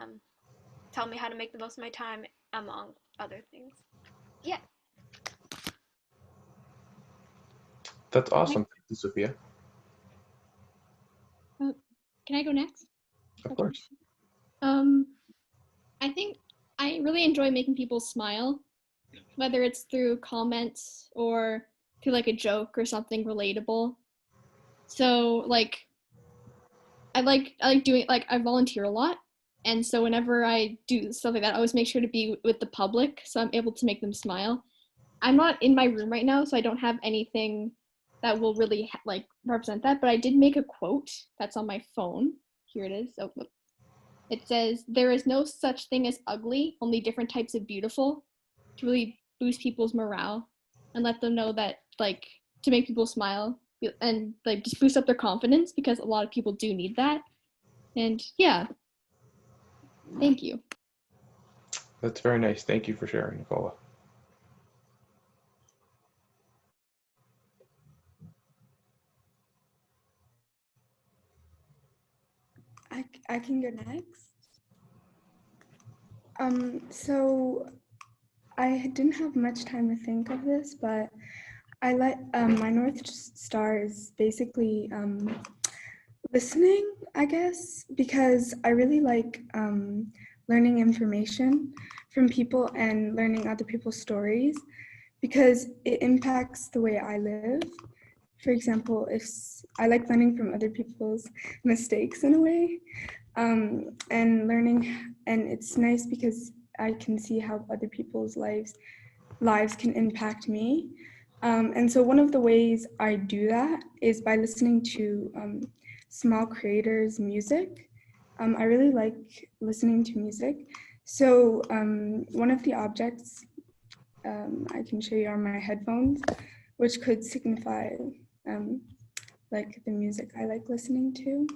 tell me how to make the most of my time, among other things. Yeah. That's awesome. Thank you, Sophia. Can I go next? Of course. I think I really enjoy making people smile, whether it's through comments or through like a joke or something relatable. So like, I like doing, like I volunteer a lot. And so whenever I do stuff like that, I always make sure to be with the public so I'm able to make them smile. I'm not in my room right now, so I don't have anything that will really like represent that, but I did make a quote that's on my phone. Here it is. Oh, it says, "There is no such thing as ugly, only different types of beautiful," to really boost people's morale and let them know that like to make people smile and like just boost up their confidence, because a lot of people do need that. And yeah, thank you. That's very nice. Thank you for sharing, Nicola. I can go next. So I didn't have much time to think of this, but I like my North Star is basically listening, I guess, because I really like learning information from people and learning other people's stories because it impacts the way I live. For example, if I like learning from other people's mistakes in a way, and learning, and it's nice because I can see how other people's lives can impact me. And so one of the ways I do that is by listening to small creators' music. I really like listening to music. So one of the objects I can show you are my headphones, which could signify like the music I like listening to.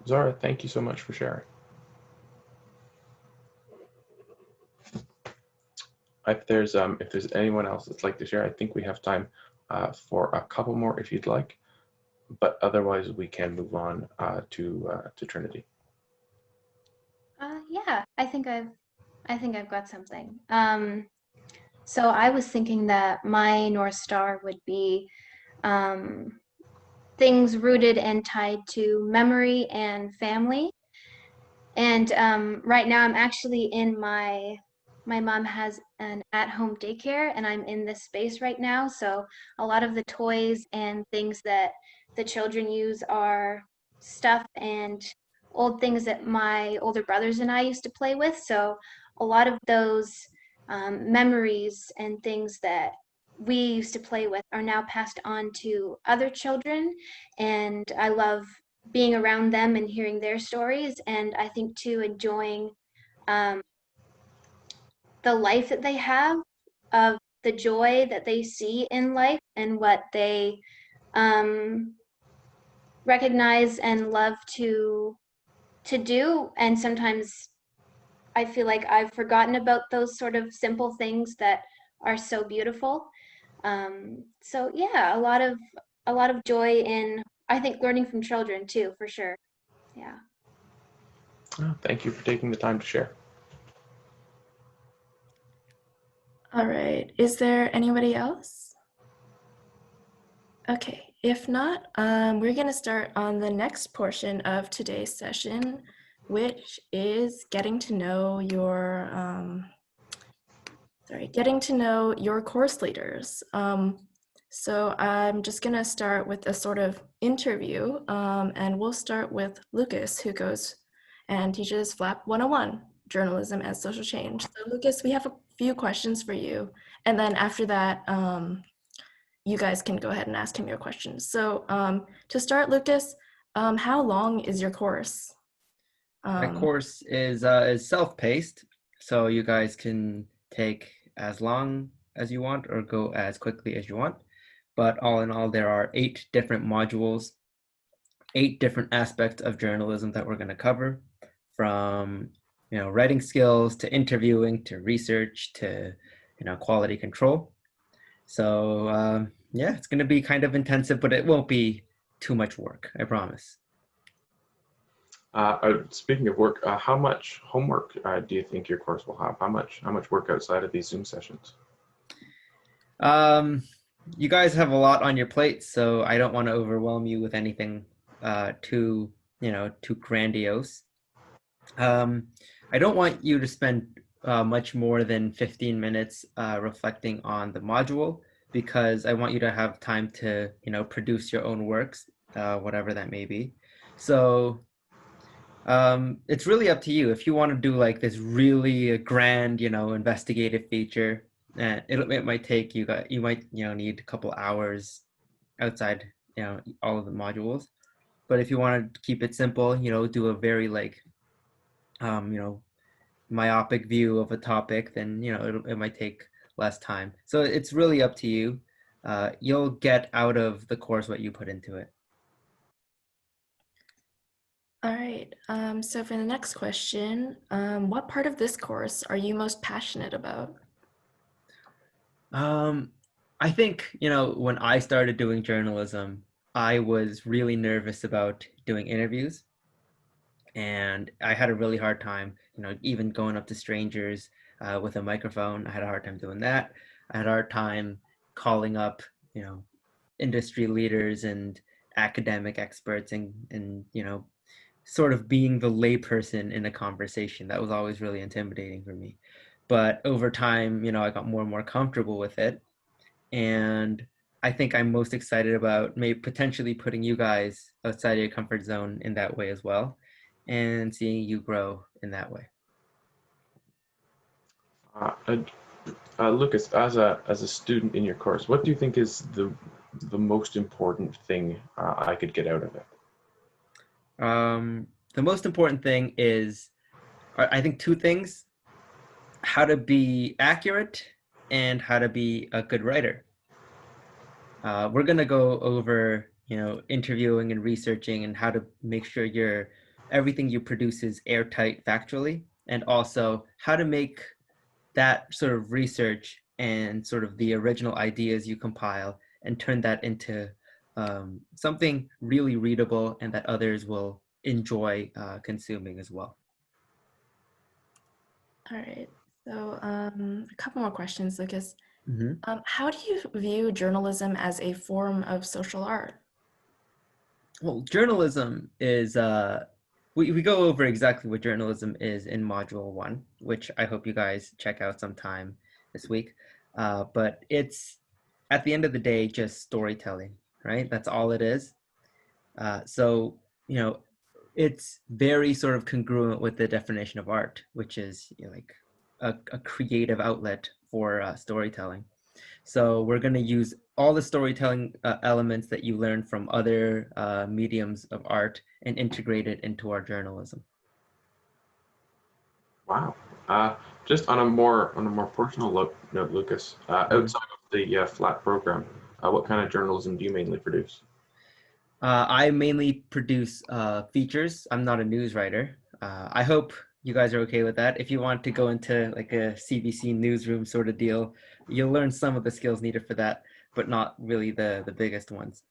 Zara, thank you so much for sharing. If there's anyone else that'd like to share, I think we have time for a couple more if you'd like, but otherwise we can move on to Trinity. Yeah, I think I've got something. So I was thinking that my North Star would be things rooted and tied to memory and family. And right now I'm actually in my mom has an at-home daycare and I'm in this space right now. So a lot of the toys and things that the children use are stuff and old things that my older brothers and I used to play with. So a lot of those memories and things that we used to play with are now passed on to other children. And I love being around them and hearing their stories. And I think too, enjoying the life that they have, of the joy that they see in life and what they recognize and love to do. And sometimes I feel like I've forgotten about those sort of simple things that are so beautiful. So yeah, a lot of joy in, I think, learning from children too, for sure. Yeah. Oh, thank you for taking the time to share. All right, is there anybody else? Okay, if not, we're gonna start on the next portion of today's session, which is getting to know your, course leaders. So I'm just gonna start with a sort of interview, and we'll start with Lucas, who goes and teaches FLAP 101, Journalism as Social Change. So Lucas, we have a few questions for you, and then after that, you guys can go ahead and ask him your questions. So to start, Lucas, how long is your course? My course is self-paced, so you guys can take as long as you want or go as quickly as you want. But all in all, there are 8 different modules, 8 different aspects of journalism that we're going to cover, from writing skills to interviewing to research to quality control. So yeah, it's going to be kind of intensive, but it won't be too much work, I promise. Speaking of work, how much homework do you think your course will have? How much work outside of these Zoom sessions? You guys have a lot on your plate, so I don't want to overwhelm you with anything too grandiose. I don't want you to spend much more than 15 minutes reflecting on the module, because I want you to have time to produce your own works, whatever that may be. So it's really up to you. If you want to do like this really grand investigative feature, it might take you might need a couple hours outside all of the modules. But if you want to keep it simple, do a very myopic view of a topic, then it might take less time. So it's really up to you. You'll get out of the course what you put into it. All right. right. So for the next question, what part of this course are you most passionate about? I think, when I started doing journalism, I was really nervous about doing interviews. And I had a really hard time, even going up to strangers with a microphone. I had a hard time doing that. I had a hard time calling up, industry leaders and academic experts and sort of being the layperson in a conversation. That was always really intimidating for me. But over time, I got more and more comfortable with it. And I think I'm most excited about maybe potentially putting you guys outside of your comfort zone in that way as well, and seeing you grow in that way. Lucas, as a student in your course, what do you think is the most important thing I could get out of it? The most important thing is, I think, two things: how to be accurate and how to be a good writer. We're going to go over, interviewing and researching and how to make sure everything you produce is airtight factually, and also how to make that sort of research and sort of the original ideas you compile and turn that into something really readable and that others will enjoy consuming as well. All right. So a couple more questions, Lucas. Mm-hmm. How do you view journalism as a form of social art? Well, journalism is, we go over exactly what journalism is in Module 1, which I hope you guys check out sometime this week. But it's, at the end of the day, just storytelling, right? That's all it is. So, it's very sort of congruent with the definition of art, which is like a creative outlet for storytelling. So we're going to use all the storytelling elements that you learn from other mediums of art and integrate it into our journalism. Wow. Just on a more personal note, Lucas, outside of the flat program, what kind of journalism do you mainly produce? I mainly produce features. I'm not a news writer. I hope you guys are okay with that. If you want to go into like a CBC newsroom sort of deal, you'll learn some of the skills needed for that, but not really the biggest ones.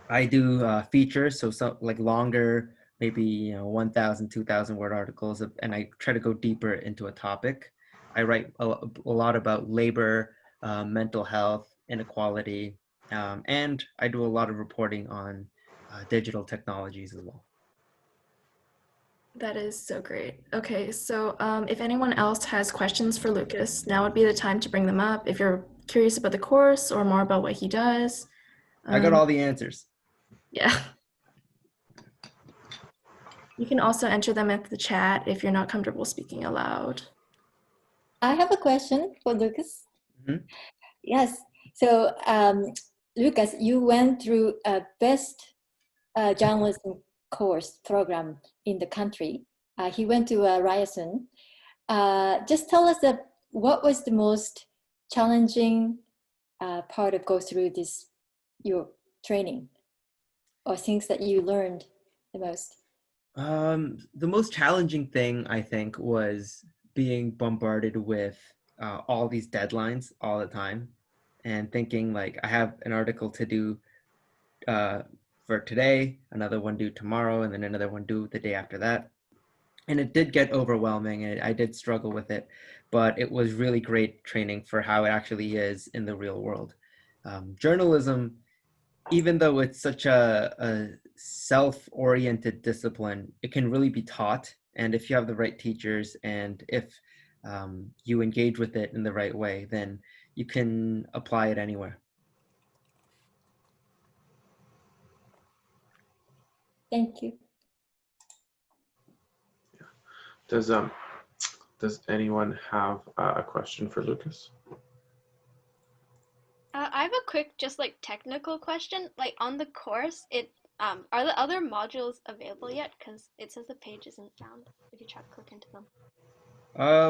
I do features, so some like longer, maybe 1,000, 2,000 word articles, and I try to go deeper into a topic. I write a lot about labor, mental health, inequality, and I do a lot of reporting on digital technologies as well. That is so great. Okay, so if anyone else has questions for Lucas, now would be the time to bring them up. If you're curious about the course or more about what he does. I got all the answers. Yeah. You can also enter them into the chat if you're not comfortable speaking aloud. I have a question for Lucas. Mm-hmm. Yes. So, Lucas, you went through a best journalism course program in the country. He went to Ryerson. Just tell us what was the most challenging part of go through your training, or things that you learned the most? The most challenging thing, I think, was being bombarded with all these deadlines all the time, and thinking like, I have an article to do for today, another one due tomorrow, and then another one due the day after that. And it did get overwhelming, and I did struggle with it, but it was really great training for how it actually is in the real world. Journalism, even though it's such a self-oriented discipline, it can really be taught. And if you have the right teachers, and if you engage with it in the right way, then you can apply it anywhere. Thank you. Does anyone have a question for Lucas? I have a quick, just like technical question. Like on the course, are the other modules available yet? Because it says the page isn't found. If you try to click into them.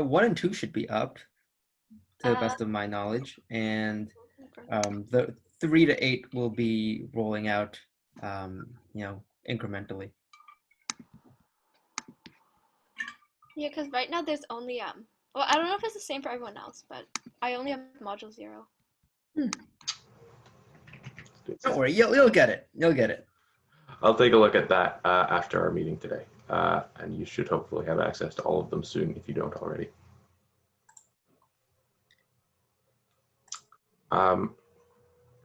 1 and 2 should be up, to the best of my knowledge, and the 3 to 8 will be rolling out, incrementally. Yeah, because right now there's only well, I don't know if it's the same for everyone else, but I only have module 0. Don't worry, you'll get it. You'll get it. I'll take a look at that after our meeting today, and you should hopefully have access to all of them soon if you don't already.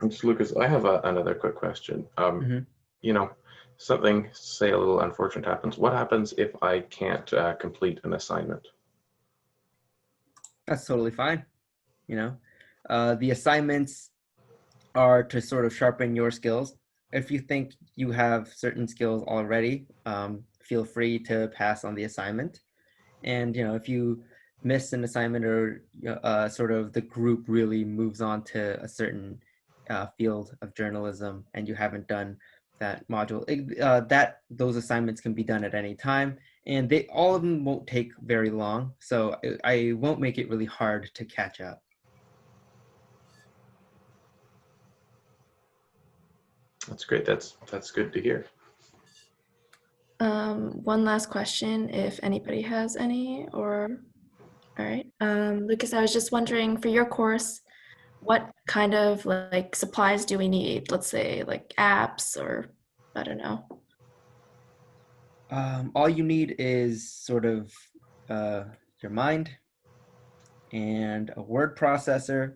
Just Lucas, I have another quick question. You know, something, say a little unfortunate happens. What happens if I can't complete an assignment? That's totally fine. You know, the assignments are to sort of sharpen your skills. If you think you have certain skills already, feel free to pass on the assignment. And, you know, if you miss an assignment or sort of the group really moves on to a certain field of journalism and you haven't done that module, those assignments can be done at any time, and all of them won't take very long. So I won't make it really hard to catch up. That's great. That's good to hear. One last question, if anybody has any, or all right. Lucas, I was just wondering, for your course, what kind of like supplies do we need? Let's say like apps, or I don't know. All you need is sort of your mind and a word processor.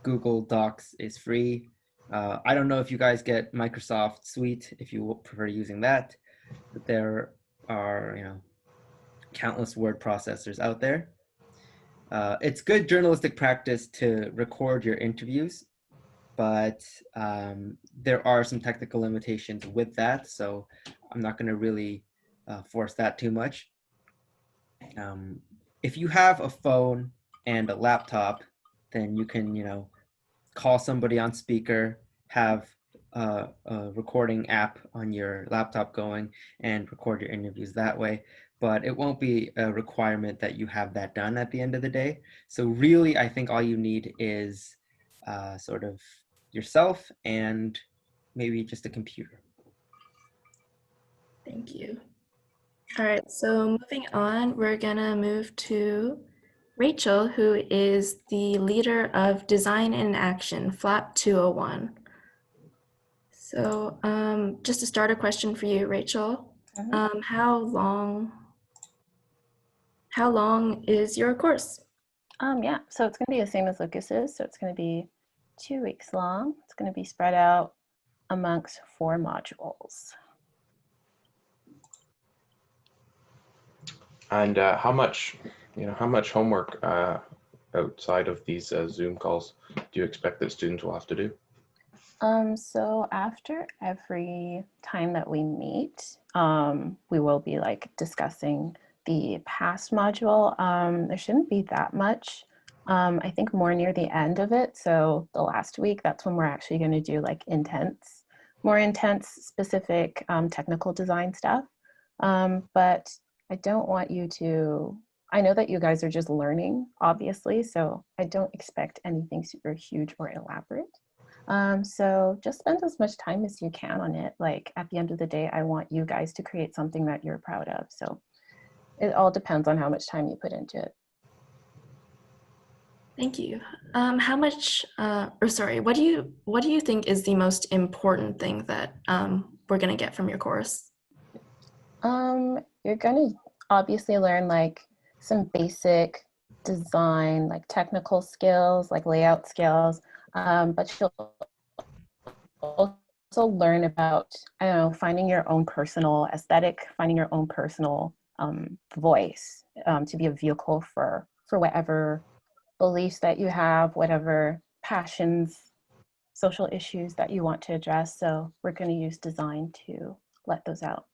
Google Docs is free. I don't know if you guys get Microsoft Suite, if you prefer using that, but there are, you know, countless word processors out there. It's good journalistic practice to record your interviews, but there are some technical limitations with that, so I'm not going to really force that too much. If you have a phone and a laptop, then you can, you know, call somebody on speaker, have a recording app on your laptop going, and record your interviews that way. But it won't be a requirement that you have that done at the end of the day. So really, I think all you need is sort of yourself and maybe just a computer. Thank you. All right, so moving on, we're gonna move to Rachel, who is the leader of Design in Action, FLAP 201. So just to start, a question for you, Rachel. How long is your course? Yeah, so it's going to be the same as Lucas's. So it's going to be 2 weeks long. It's going to be spread out amongst 4 modules. And how much homework outside of these Zoom calls do you expect that students will have to do? So after every time that we meet, we will be like discussing the past module. There shouldn't be that much. I think more near the end of it. So the last week, that's when we're actually going to do like more intense, specific technical design stuff. But I don't want you to, I know that you guys are just learning, obviously, so I don't expect anything super huge or elaborate. So just spend as much time as you can on it. Like at the end of the day, I want you guys to create something that you're proud of. So it all depends on how much time you put into it. Thank you. What do you think is the most important thing that we're gonna get from your course? You're gonna obviously learn like some basic design, like technical skills, like layout skills, but you'll also learn about, I don't know, finding your own personal aesthetic, finding your own personal voice to be a vehicle for whatever beliefs that you have, whatever passions, social issues that you want to address. So we're going to use design to let those out.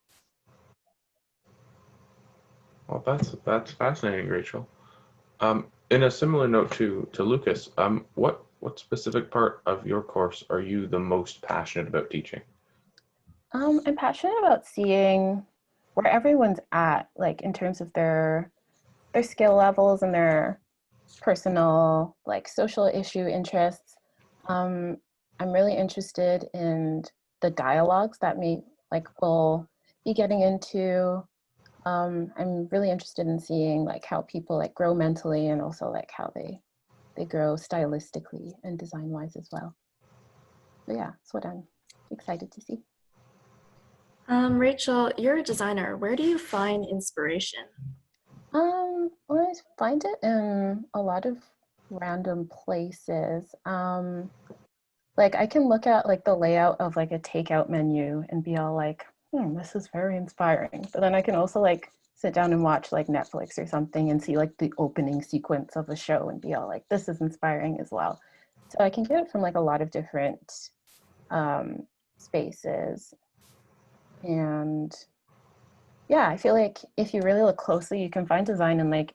Well, that's fascinating, Rachel. In a similar note to Lucas, what specific part of your course are you the most passionate about teaching? I'm passionate about seeing where everyone's at, like in terms of their skill levels and their personal, like social issue interests. I'm really interested in the dialogues that we'll be getting into I'm really interested in seeing like how people like grow mentally and also like how they grow stylistically and design wise as well. So yeah, that's what I'm excited to see. Rachel, you're a designer. Where do you find inspiration? Well, I find it in a lot of random places. Like I can look at like the layout of like a takeout menu and be all like, this is very inspiring. But then I can also like sit down and watch like Netflix or something and see like the opening sequence of a show and be all like, this is inspiring as well. So I can get it from like a lot of different spaces. And yeah, I feel like if you really look closely, you can find design in like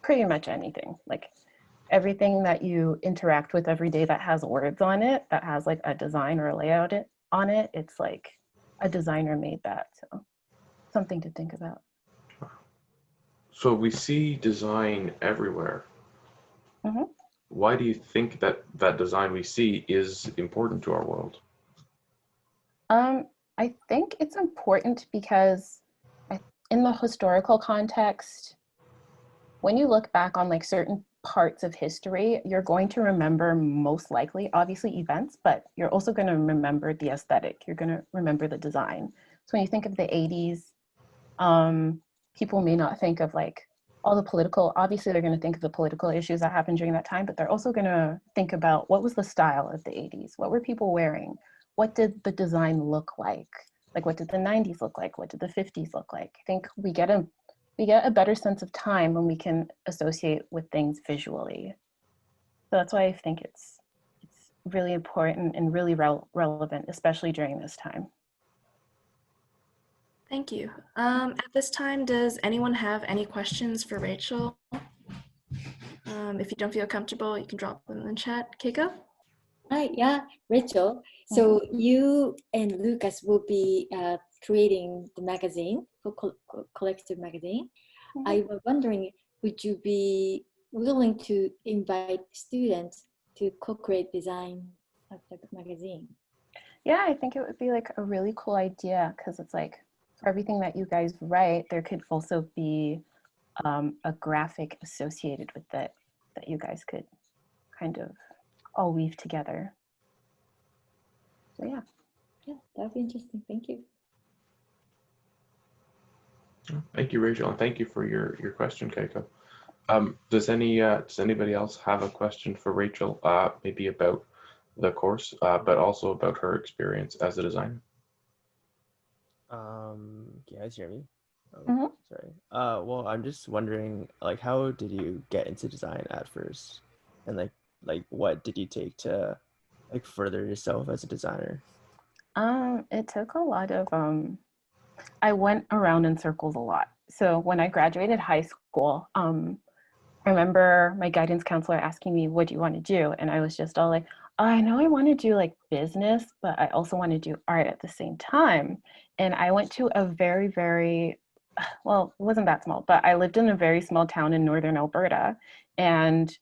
pretty much anything. Like everything that you interact with every day that has words on it, that has like a design or a layout on it, it's like a designer made that. So something to think about. So we see design everywhere. Mm-hmm. Why do you think that that design we see is important to our world? I think it's important because in the historical context, when you look back on like certain parts of history, you're going to remember most likely, obviously events, but you're also going to remember the aesthetic. You're going to remember the design. So when you think of the 80s, people may not think of like all the political, obviously they're going to think of the political issues that happened during that time, but they're also going to think about what was the style of the 80s? What were people wearing? What did the design look like? Like what did the 90s look like? What did the 50s look like? I think we get a better sense of time when we can associate with things visually. So that's why I think it's really important and really relevant, especially during this time. Thank you. At this time, does anyone have any questions for Rachel? If you don't feel comfortable, you can drop them in the chat. Keiko? Hi, yeah, Rachel. So you and Lucas will be creating the magazine, collective magazine. I was wondering, would you be willing to invite students to co-create design of the magazine? Yeah, I think it would be like a really cool idea because it's like for everything that you guys write, there could also be a graphic associated with it that you guys could kind of all weave together. So yeah. Yeah, that'd be interesting. Thank you. Thank you, Rachel, and thank you for your question, Keiko. Does anybody else have a question for Rachel, maybe about the course, but also about her experience as a designer? Can you guys hear me? Oh, sorry. Well, I'm just wondering, like, how did you get into design at first, and like what did you take to like further yourself as a designer? It took a lot of I went around in circles a lot. So when I graduated high school, I remember my guidance counselor asking me, what do you want to do? And I was just all like, I know I want to do like business, but I also want to do art at the same time. And I went to a very, very, well, it wasn't that small, but I lived in a very small town in northern Alberta. And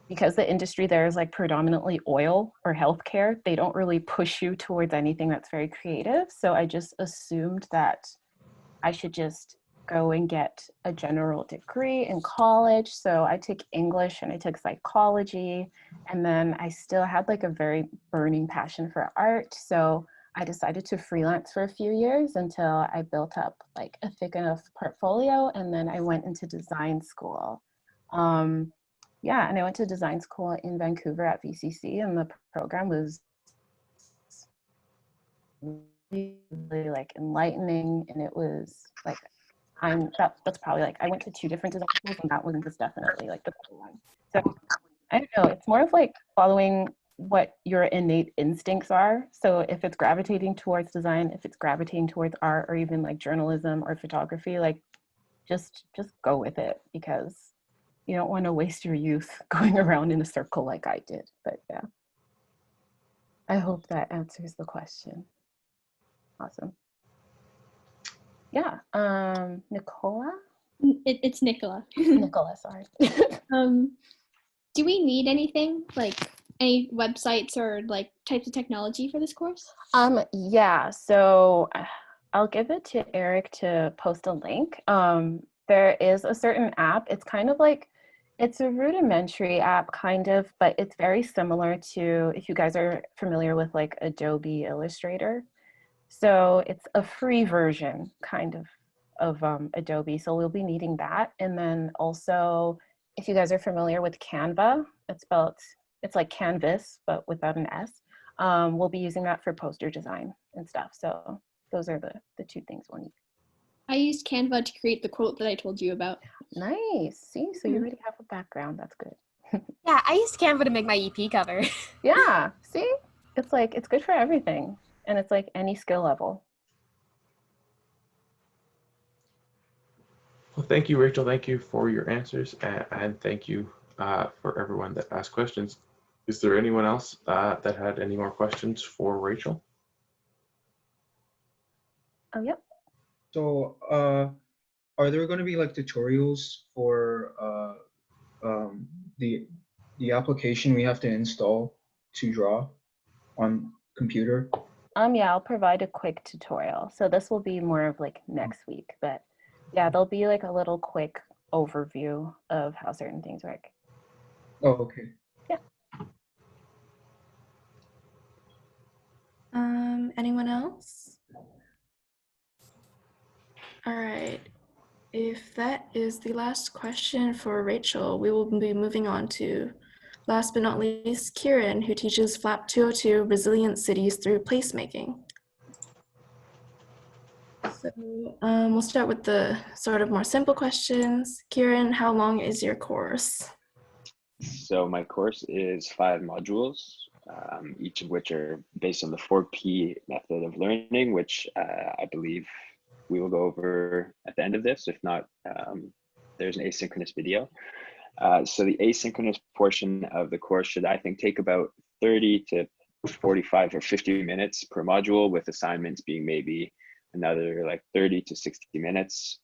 because the industry there is like predominantly oil or healthcare, they don't really push you towards anything that's very creative. So I just assumed that I should just go and get a general degree in college. So I took English and I took psychology, and then I still had like a very burning passion for art. So I decided to freelance for a few years until I built up like a thick enough portfolio, and then I went into design school. Yeah, and I went to design school in Vancouver at VCC, and the program was really like enlightening, and it was like that's probably like I went to 2 different design schools, and that one was definitely like the cool one. So I don't know, it's more of like following what your innate instincts are. So if it's gravitating towards design, if it's gravitating towards art, or even like journalism or photography, like just go with it, because you don't want to waste your youth going around in a circle like I did. But yeah, I hope that answers the question. Awesome. Yeah, Nicola? It's Nicola. Nicola, sorry. Do we need anything, like any websites or like types of technology for this course? Yeah, so I'll give it to Eric to post a link. There is a certain app. It's kind of like, it's a rudimentary app kind of, but it's very similar to, if you guys are familiar with like Adobe Illustrator. So it's a free version kind of Adobe. So we'll be needing that. And then also, if you guys are familiar with Canva, it's like Canvas, but without an S. We'll be using that for poster design and stuff. So those are the two things we'll need. I used Canva to create the quote that I told you about. Nice. See, so you already have a background. That's good. Yeah, I used Canva to make my EP cover. Yeah, see? It's like, it's good for everything. And it's like any skill level. Well, thank you, Rachel. Thank you for your answers, and thank you for everyone that asked questions. Is there anyone else that had any more questions for Rachel? Oh, yep. So, are there going to be like tutorials for the application we have to install to draw on computer? Yeah, I'll provide a quick tutorial. So this will be more of like next week, but yeah, there'll be like a little quick overview of how certain things work. Oh, okay. Yeah. Anyone else? All right. If that is the last question for Rachel, we will be moving on to, last but not least, Kieran, who teaches FLAP 202 Resilient Cities through Placemaking. So we'll start with the sort of more simple questions. Kieran, how long is your course? So my course is 5 modules, each of which are based on the 4P method of learning, which I believe we will go over at the end of this. If not, there's an asynchronous video. So the asynchronous portion of the course should, I think, take about 30 to 45 or 50 minutes per module, with assignments being maybe another like 30 to 60 minutes.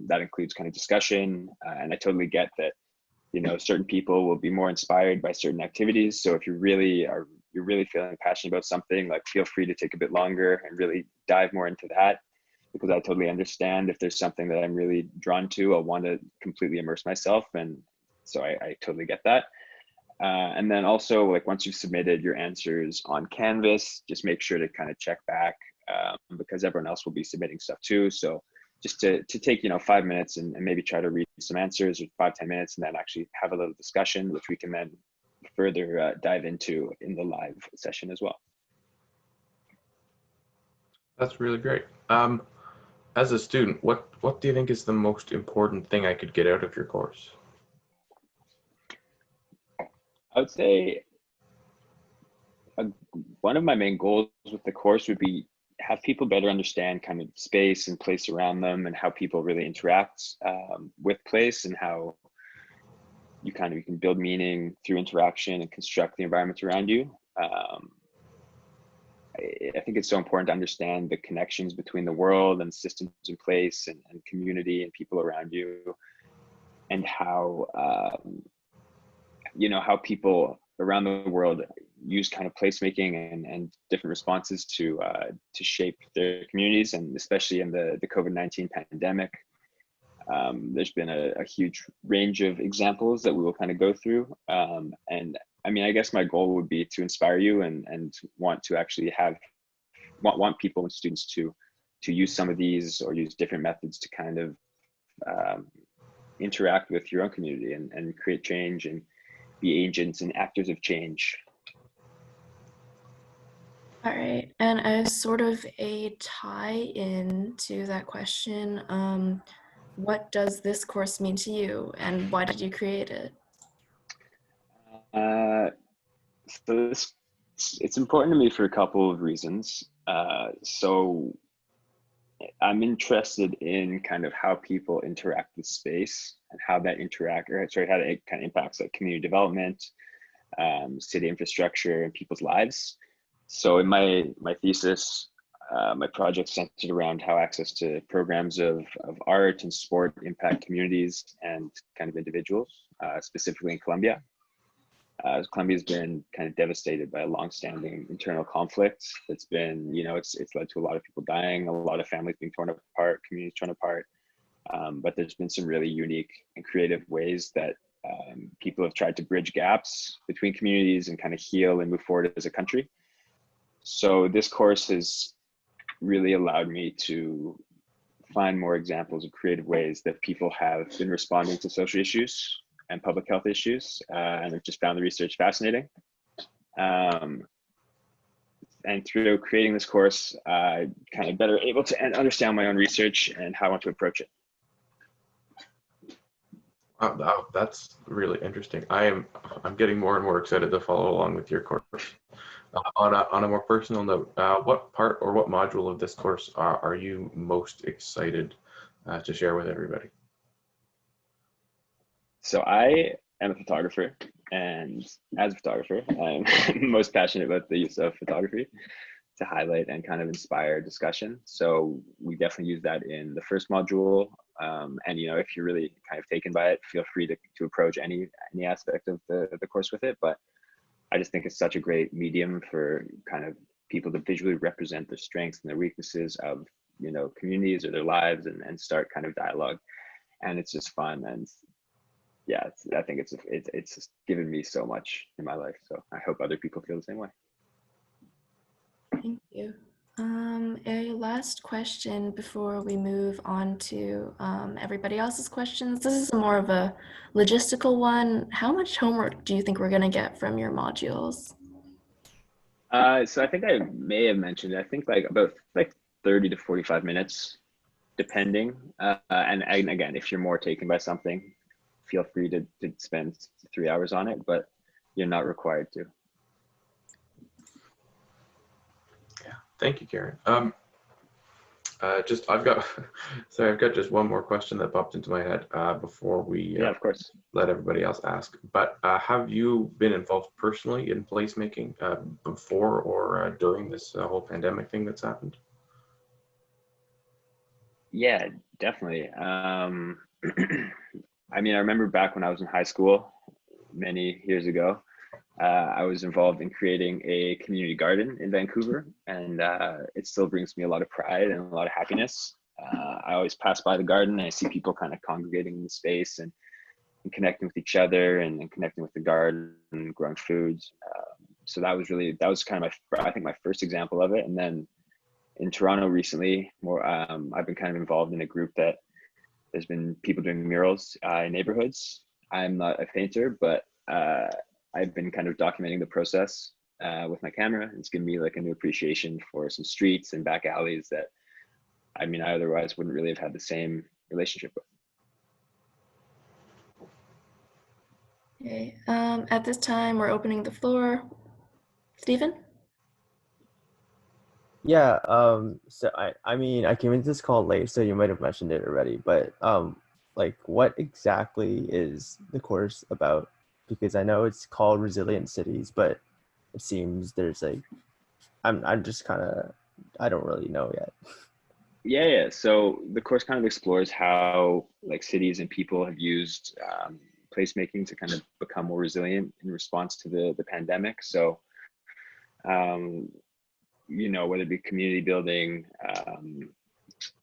That includes kind of discussion. And I totally get that, you know, certain people will be more inspired by certain activities. So if you're really feeling passionate about something, like feel free to take a bit longer and really dive more into that, because I totally understand if there's something that I'm really drawn to, I'll want to completely immerse myself. And so I totally get that. And then also, like, once you've submitted your answers on Canvas, just make sure to kind of check back, because everyone else will be submitting stuff too. So just to take, you know, 5 minutes and maybe try to read some answers, or 5-10 minutes, and then actually have a little discussion, which we can then further dive into in the live session as well. That's really great. As a student, what do you think is the most important thing I could get out of your course? I would say one of my main goals with the course would be have people better understand kind of space and place around them, and how people really interact with place, and how you can build meaning through interaction and construct the environment around you. I think it's so important to understand the connections between the world and systems in place, and community and people around you, and how you know, how people around the world use kind of placemaking and different responses to shape their communities, and especially in the COVID-19 pandemic. There's been a huge range of examples that we will kind of go through. And I mean, I guess my goal would be to inspire you and want to actually want people and students to use some of these, or use different methods to kind of interact with your own community and create change and be agents and actors of change. All right, and as sort of a tie-in to that question, what does this course mean to you, and why did you create it? So it's important to me for a couple of reasons. So I'm interested in kind of how people interact with space, and how that how it kind of impacts like community development, city infrastructure, and people's lives. So in my thesis, my project centered around how access to programs of art and sport impact communities and kind of individuals, specifically in Colombia. Colombia's been kind of devastated by a long-standing internal conflict that's been, it's led to a lot of people dying, a lot of families being torn apart, communities torn apart. But there's been some really unique and creative ways that people have tried to bridge gaps between communities and kind of heal and move forward as a country. So this course has really allowed me to find more examples of creative ways that people have been responding to social issues and public health issues, and I've just found the research fascinating. And through creating this course, I kind of better able to understand my own research and how I want to approach it. Wow, that's really interesting. I'm getting more and more excited to follow along with your course. On a more personal note, what part or what module of this course are you most excited to share with everybody? So I am a photographer, and as a photographer, I'm most passionate about the use of photography to highlight and kind of inspire discussion. So we definitely use that in the first module. And if you're really kind of taken by it, feel free to approach any aspect of the course with it. But I just think it's such a great medium for kind of people to visually represent their strengths and their weaknesses of communities or their lives, and start kind of dialogue. And it's just fun, and yeah, I think it's just given me so much in my life. So I hope other people feel the same way. Thank you. A last question before we move on to everybody else's questions. This is more of a logistical one. How much homework do you think we're going to get from your modules? So I think I may have mentioned, I think about 30 to 45 minutes, depending. And again, if you're more taken by something, feel free to spend 3 hours on it, but you're not required to. Thank you, Karen. I've got just one more question that popped into my head before we of course, let everybody else ask. But have you been involved personally in placemaking before or during this whole pandemic thing that's happened? Yeah, definitely. I mean, I remember back when I was in high school many years ago, I was involved in creating a community garden in Vancouver, and it still brings me a lot of pride and a lot of happiness. I always pass by the garden and I see people kind of congregating in the space and connecting with each other and connecting with the garden and growing foods. So that was kind of I think my first example of it. And then in Toronto recently, I've been kind of involved in a group that there's been people doing murals in neighborhoods. I'm not a painter, but I've been kind of documenting the process with my camera. It's given me like a new appreciation for some streets and back alleys that I otherwise wouldn't really have had the same relationship with. Okay. At this time, we're opening the floor. Stephen? Yeah, so I came into this call late, so you might have mentioned it already, but what exactly is the course about? Because I know it's called Resilient Cities, but it seems there's I'm just kind of, I don't really know yet. Yeah. So the course kind of explores how cities and people have used placemaking to kind of become more resilient in response to the pandemic. So, whether it be community building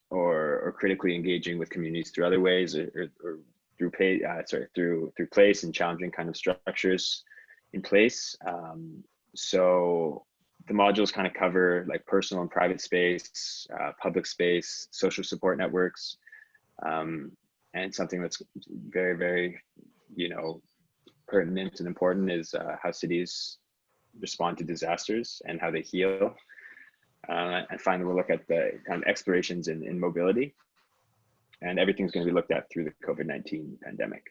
or critically engaging with communities through other ways or through place and challenging kind of structures in place. So the modules kind of cover personal and private space, public space, social support networks, and something that's very, very, pertinent and important is how cities respond to disasters and how they heal. And finally, we'll look at the kind of explorations in mobility. And everything's going to be looked at through the COVID-19 pandemic.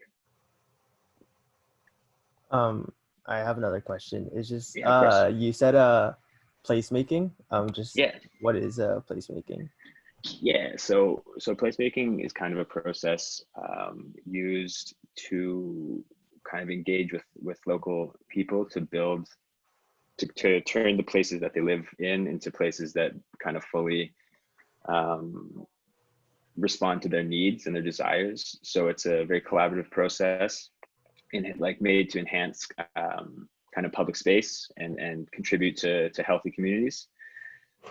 I have another question. It's just, you said placemaking. What is placemaking? Yeah, so placemaking is kind of a process used to kind of engage with local people to turn the places that they live in into places that kind of fully respond to their needs and their desires. So it's a very collaborative process like made to enhance kind of public space and contribute to healthy communities.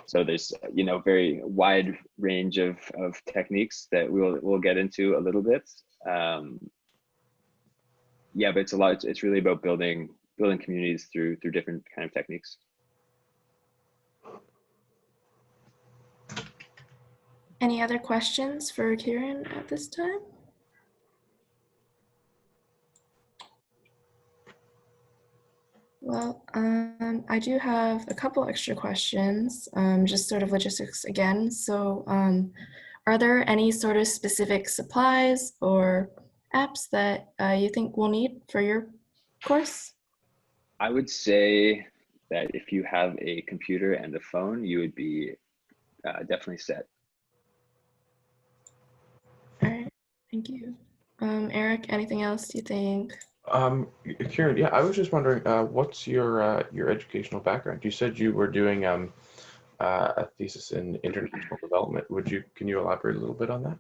So there's very wide range of techniques that we'll get into a little bit. Yeah, but it's really about building communities through different kind of techniques. Any other questions for Kieran at this time? Well, I do have a couple extra questions, just sort of logistics again. So are there any sort of specific supplies or apps that you think we'll need for your course? I would say that if you have a computer and a phone, you would be definitely set. All right, thank you. Eric, anything else do you think? Kieran, yeah, I was just wondering, what's your educational background? You said you were doing a thesis in international development. Can you elaborate a little bit on that?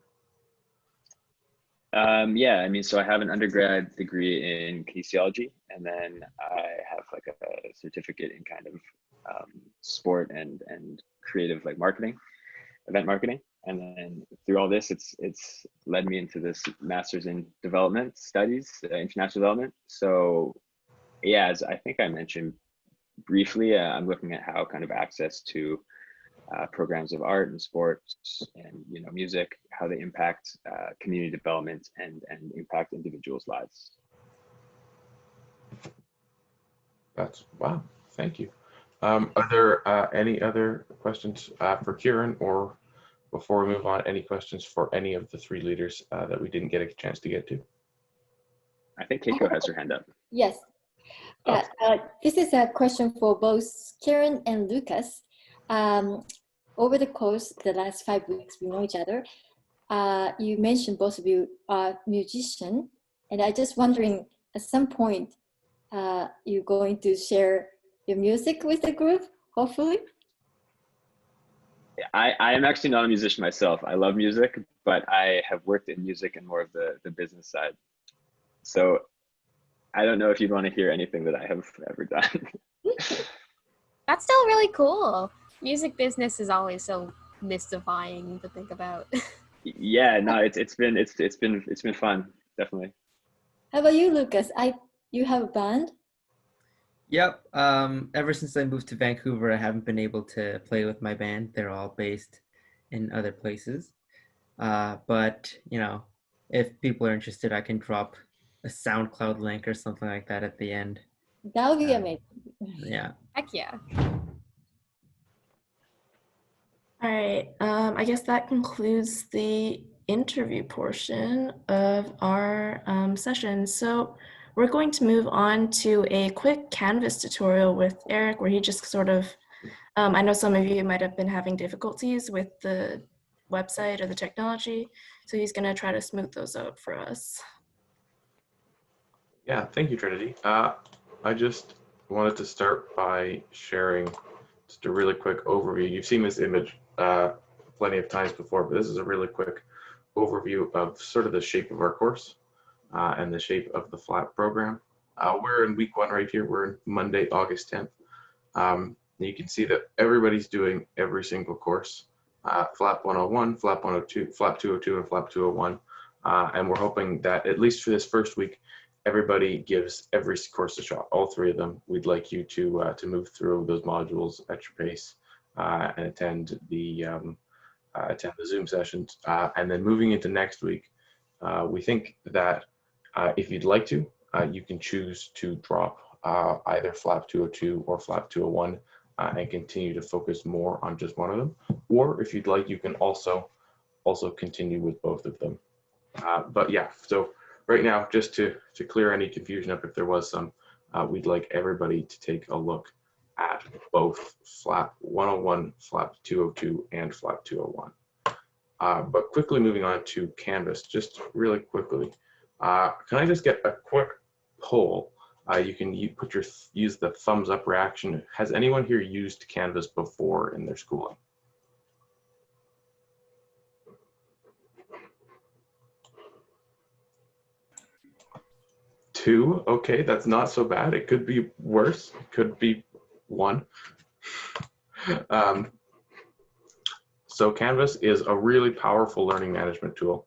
Yeah, I mean, so I have an undergrad degree in kinesiology, and then I have like a certificate in kind of sport and creative like marketing, event marketing. And then through all this, it's led me into this master's in development studies, international development. So yeah, as I think I mentioned briefly, I'm looking at how kind of access to programs of art and sports and music, how they impact community development and impact individuals' lives. Wow, thank you. Are there any other questions for Kieran, or before we move on, any questions for any of the three leaders that we didn't get a chance to get to? I think Keiko has her hand up. Yes. Oh. This is a question for both Kieran and Lucas. Over the course of the last 5 weeks, we know each other. You mentioned both of you are musician, and I just wondering, at some point, you're going to share your music with the group, hopefully? I am actually not a musician myself. I love music, but I have worked in music and more of the business side. So I don't know if you'd want to hear anything that I have ever done. That's still really cool. Music business is always so mystifying to think about. Yeah, no, it's been fun, definitely. How about you, Lucas? You have a band? Yep. Ever since I moved to Vancouver, I haven't been able to play with my band. They're all based in other places. But if people are interested, I can drop a SoundCloud link or something like that at the end. That would be amazing. Yeah. Heck yeah. All right, I guess that concludes the interview portion of our session. So we're going to move on to a quick Canvas tutorial with Eric, where he just sort of, I know some of you might have been having difficulties with the website or the technology, so he's gonna try to smooth those out for us. Yeah, thank you, Trinity. I just wanted to start by sharing just a really quick overview. You've seen this image plenty of times before, but this is a really quick overview of sort of the shape of our course and the shape of the FLAP program. We're in week 1 right here. We're in Monday, August 10th. You can see that everybody's doing every single course. FLAP 101, FLAP 102, FLAP 202, and FLAP 201. And we're hoping that at least for this first week, everybody gives every course a shot, all 3 of them. We'd like you to move through those modules at your pace and attend the Zoom sessions. And then moving into next week, we think that if you'd like to, you can choose to drop either FLAP 202 or FLAP 201 and continue to focus more on just one of them. Or if you'd like, you can also continue with both of them. But yeah, so right now, just to clear any confusion up if there was some, we'd like everybody to take a look at both FLAP 101, FLAP 202, and FLAP 201. But quickly moving on to Canvas, just really quickly, can I just get a quick poll? You can use the thumbs up reaction. Has anyone here used Canvas before in their schooling? 2. Okay, that's not so bad. It could be worse. It could be 1. So Canvas is a really powerful learning management tool.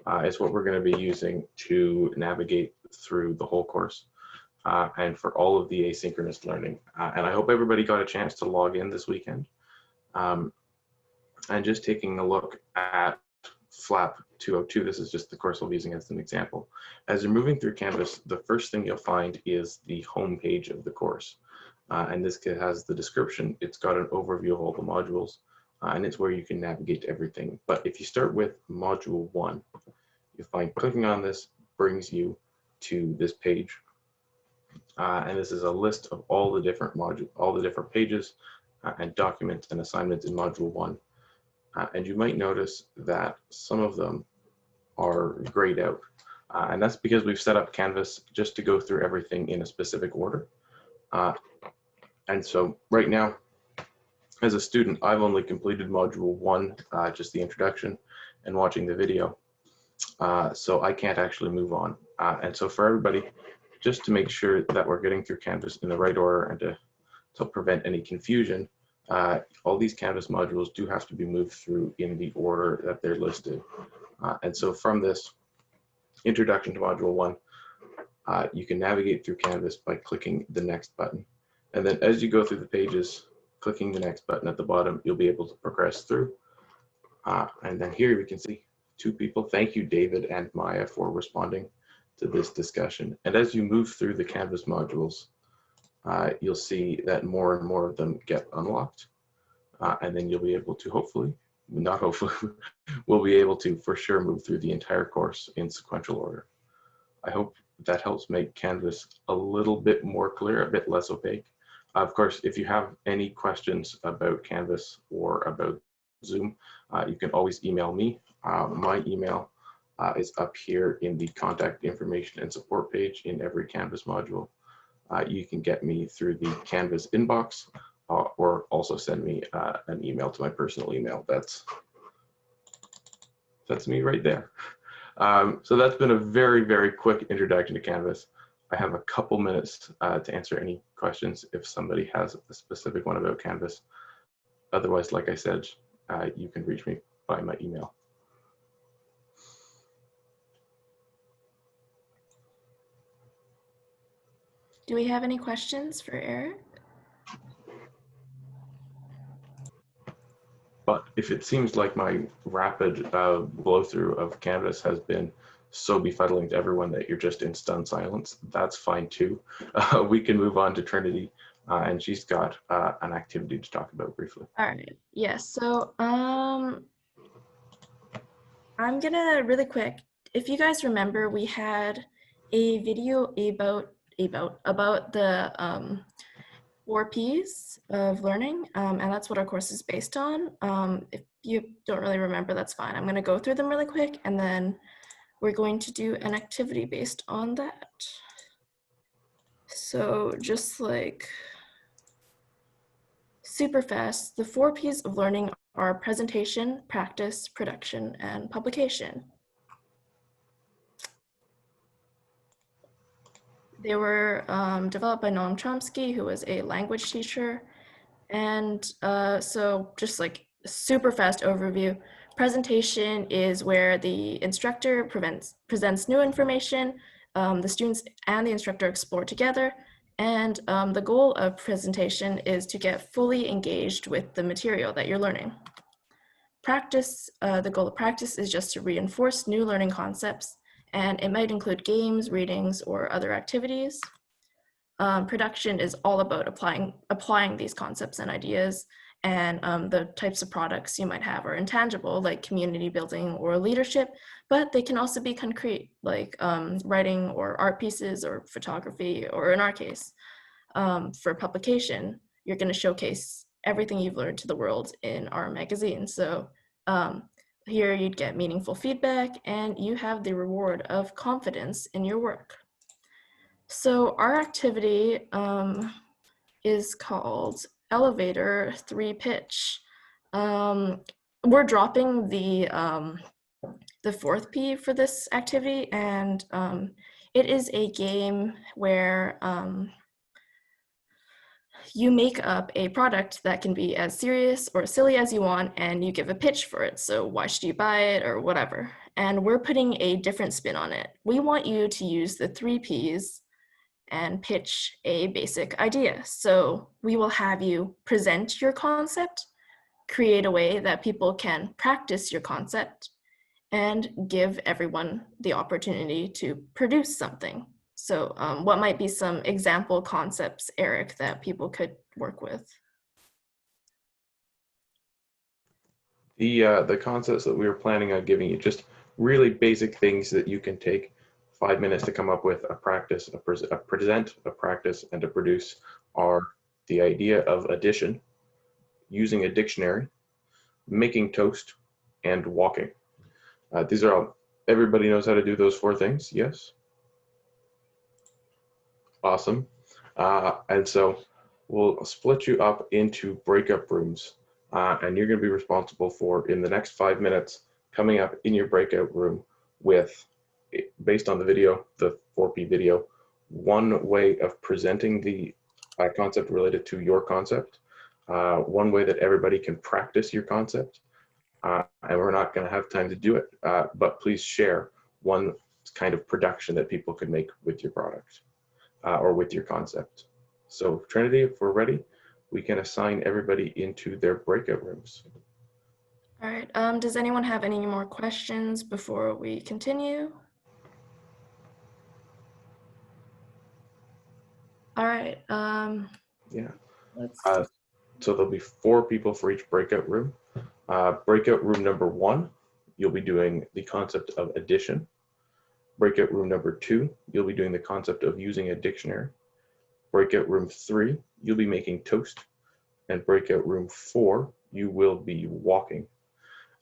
It's what we're going to be using to navigate through the whole course and for all of the asynchronous learning. And I hope everybody got a chance to log in this weekend. And just taking a look at FLAP 202, this is just the course I'll be using as an example. As you're moving through Canvas, the first thing you'll find is the home page of the course. And this has the description. It's got an overview of all the modules, and it's where you can navigate to everything. But if you start with module 1, you'll find clicking on this brings you to this page. And this is a list of all the different modules, all the different pages and documents and assignments in module 1. And you might notice that some of them are grayed out. And that's because we've set up Canvas just to go through everything in a specific order. And so right now, as a student, I've only completed module 1, just the introduction and watching the video. So I can't actually move on. And so for everybody, just to make sure that we're getting through Canvas in the right order and to prevent any confusion, all these Canvas modules do have to be moved through in the order that they're listed. And so from this introduction to module 1, you can navigate through Canvas by clicking the next button. And then as you go through the pages, clicking the next button at the bottom, you'll be able to progress through. And then here we can see 2 people. Thank you, David and Maya, for responding to this discussion. And as you move through the Canvas modules, you'll see that more and more of them get unlocked. And then you'll be able to hopefully, not hopefully, we'll be able to for sure move through the entire course in sequential order. I hope that helps make Canvas a little bit more clear, a bit less opaque. Of course, if you have any questions about Canvas or about Zoom, you can always email me. My email is up here in the contact information and support page in every Canvas module. You can get me through the Canvas inbox or also send me an email to my personal email. That's me right there. So that's been a very, very quick introduction to Canvas. I have a couple minutes to answer any questions if somebody has a specific one about Canvas. Otherwise, like I said, you can reach me by my email. Do we have any questions for Eric? But if it seems like my rapid blow through of Canvas has been so befuddling to everyone that you're just in stunned silence, that's fine too. We can move on to Trinity, and she's got an activity to talk about briefly. All right. Yes. So I'm gonna really quick. If you guys remember, we had a video about the 4 Ps of learning, and that's what our course is based on. If you don't really remember, that's fine. I'm gonna go through them really quick, and then we're going to do an activity based on that. So just like super fast, the 4 Ps of learning are presentation, practice, production, and publication. They were developed by Noam Chomsky, who was a language teacher. And so just like super fast overview, presentation is where the instructor presents new information, the students and the instructor explore together, and the goal of presentation is to get fully engaged with the material that you're learning. Practice, the goal of practice is just to reinforce new learning concepts, and it might include games, readings, or other activities. Production is all about applying these concepts and ideas, and the types of products you might have are intangible, like community building or leadership, but they can also be concrete, like writing or art pieces or photography, or in our case, for publication, you're going to showcase everything you've learned to the world in our magazine. So here you'd get meaningful feedback, and you have the reward of confidence in your work. So our activity is called Elevator 3 Pitch. We're dropping the 4th P for this activity, and It is a game where you make up a product that can be as serious or silly as you want, and you give a pitch for it. So why should you buy it or whatever? And we're putting a different spin on it. We want you to use the 3 Ps and pitch a basic idea. So we will have you present your concept, create a way that people can practice your concept, and give everyone the opportunity to produce something. So what might be some example concepts, Eric, that people could work with? The concepts that we were planning on giving you, just really basic things that you can take 5 minutes to come up with, a practice, a present, a practice, and a produce, are the idea of addition, using a dictionary, making toast, and walking. These are all, everybody knows how to do those 4 things, yes? Awesome. And so we'll split you up into breakup rooms, and you're going to be responsible for, in the next 5 minutes, coming up in your breakout room with, based on the video, the 4P video, one way of presenting the concept related to your concept, one way that everybody can practice your concept, and we're not going to have time to do it, but please share one kind of production that people could make with your product or with your concept. So Trinity, if we're ready, we can assign everybody into their breakout rooms. All right, does anyone have any more questions before we continue? All right. Yeah. Let's so there'll be 4 people for each breakout room. Breakout room number 1, you'll be doing the concept of addition. Breakout room number 2, you'll be doing the concept of using a dictionary. Breakout room 3, you'll be making toast. And breakout room 4, you will be walking.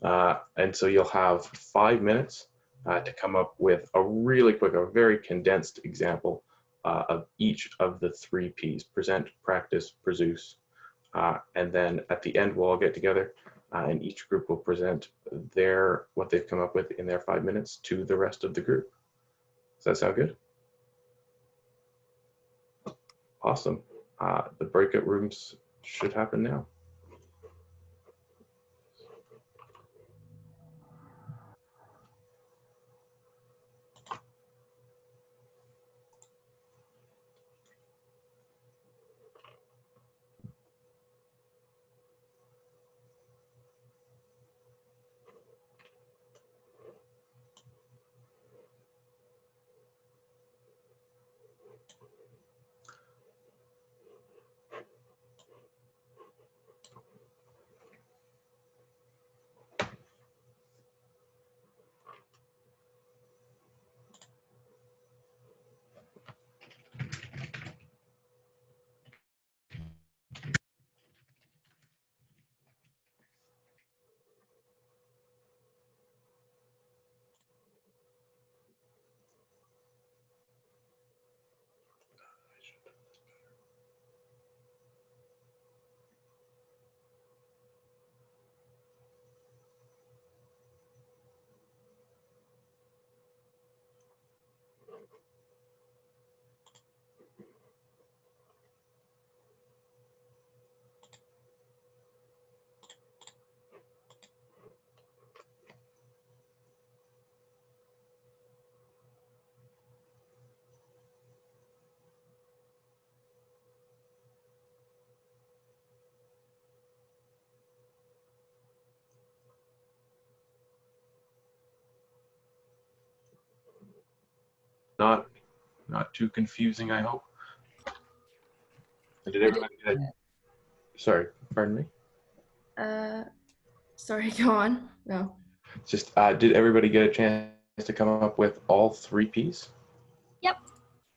And so you'll have 5 minutes to come up with a really quick, a very condensed example of each of the 3 Ps: present, practice, produce. And then at the end, we'll all get together and each group will present what they've come up with in their 5 minutes to the rest of the group. Does that sound good? Awesome. The breakout rooms should happen now. Not too confusing, I hope. Did everybody get it? Sorry, pardon me? Sorry, go on. No. Just, did everybody get a chance to come up with all 3 Ps? Yep.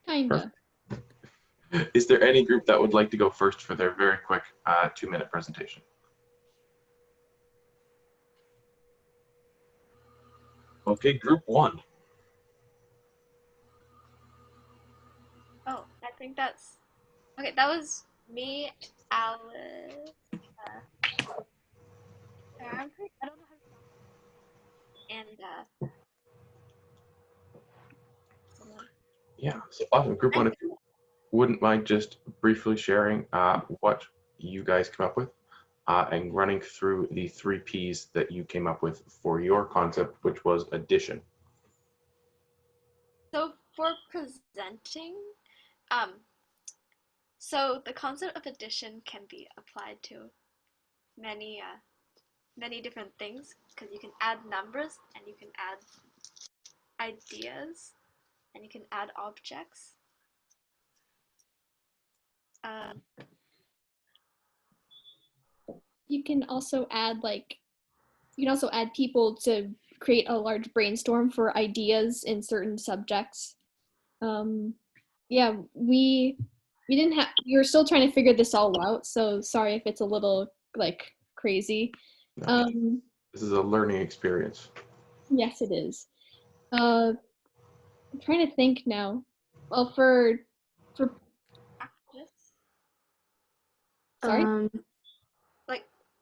Kinda. Is there any group that would like to go first for their very quick 2-minute presentation? Okay, group 1. Oh, I think that's okay. That was me, Alice. I don't know how to. And someone. Yeah, so awesome. Group one, if you wouldn't mind just briefly sharing what you guys came up with and running through the 3 Ps that you came up with for your concept, which was addition. So for presenting, so the concept of addition can be applied to many different things, because you can add numbers and you can add ideas and you can add objects. You can also add people to create a large brainstorm for ideas in certain subjects. Yeah, we didn't have. We were still trying to figure this all out. So sorry if it's a little like crazy. This is a learning experience. Yes, it is. I'm trying to think now. Well, for sorry.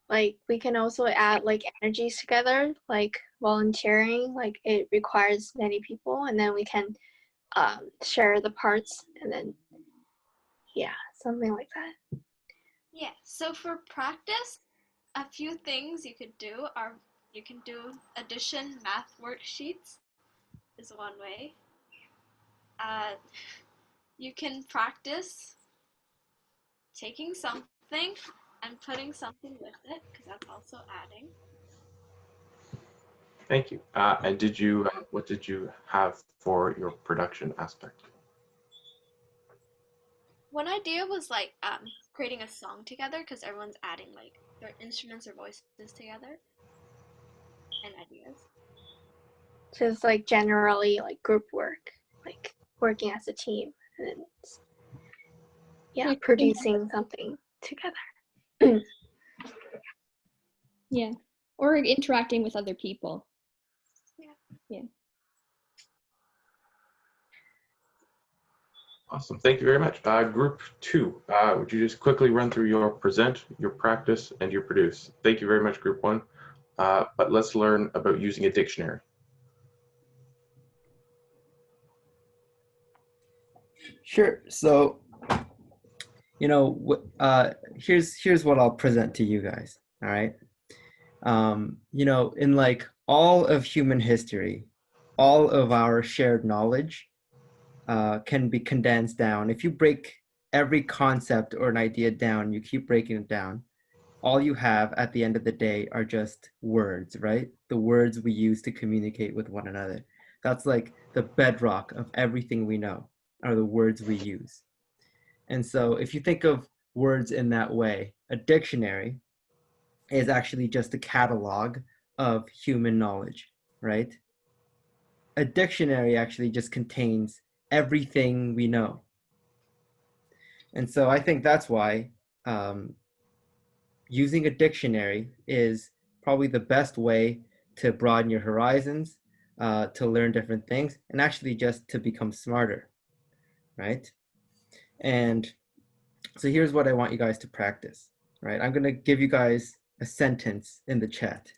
Like we can also add like energies together, like volunteering, like it requires many people, and then we can share the parts, and then yeah, something like that. Yeah, so for practice, a few things you could do are you can do addition math worksheets is one way. You can practice taking something and putting something with it, because that's also adding. Thank you. And did you, what did you have for your production aspect? One idea was like creating a song together, because everyone's adding like their instruments or voices together and ideas. Just like generally like group work, like working as a team, and then yeah, producing something together. Yeah, or interacting with other people. Yeah. Awesome. Thank you very much. Group 2, would you just quickly run through your present, your practice, and your produce? Thank you very much, Group 1. But let's learn about using a dictionary. Sure. So, you know, here's what I'll present to you guys. All right. You know, in like all of human history, all of our shared knowledge can be condensed down. If you break every concept or an idea down, you keep breaking it down, all you have at the end of the day are just words, right? The words we use to communicate with one another. That's like the bedrock of everything we know, are the words we use. And so if you think of words in that way, a dictionary is actually just a catalog of human knowledge, right? A dictionary actually just contains everything we know. And so I think that's why using a dictionary is probably the best way to broaden your horizons, to learn different things, and actually just to become smarter, right? And so here's what I want you guys to practice, right? I'm gonna give you guys a sentence in the chat.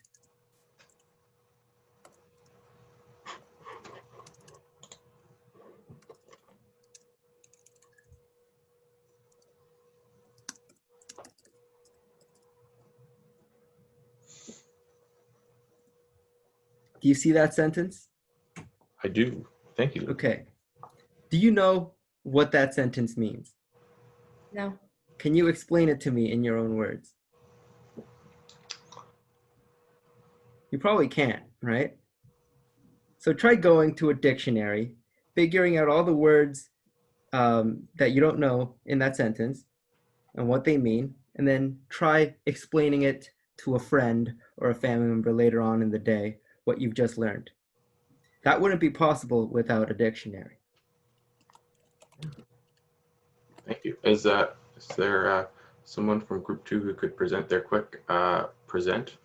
Do you see that sentence? I do. Thank you. Okay. Do you know what that sentence means? No. Can you explain it to me in your own words? You probably can't, right? So try going to a dictionary, figuring out all the words that you don't know in that sentence and what they mean, and then try explaining it to a friend or a family member later on in the day, what you've just learned. That wouldn't be possible without a dictionary. Thank you. Is there someone from Group 2 who could present their quick present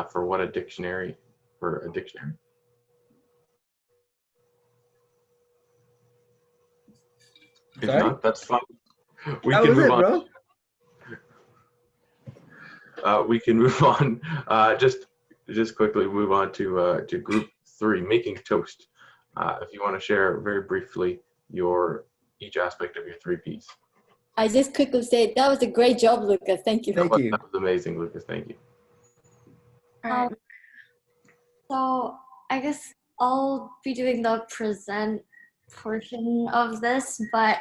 for what a dictionary, If Sorry? not, that's fine. We That can was move it, on. bro. We can move on. Just quickly move on to Group 3, making toast. If you want to share very briefly each aspect of your 3 Ps. I just quickly say that was a great job, Lucas. Thank you. Thank you. That was amazing, Lucas. Thank you. So I guess I'll be doing the present portion of this, but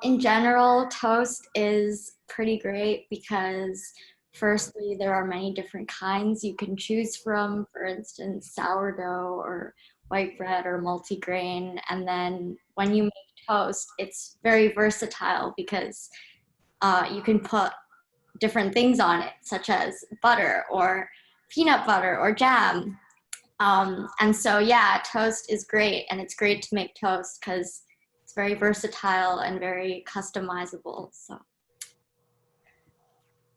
in general, toast is pretty great because firstly, there are many different kinds you can choose from, for instance, sourdough or white bread or multigrain. And then when you make toast, it's very versatile because you can put different things on it, such as butter or peanut butter or jam. And so, yeah, toast is great. And it's great to make toast because it's very versatile and very customizable. So.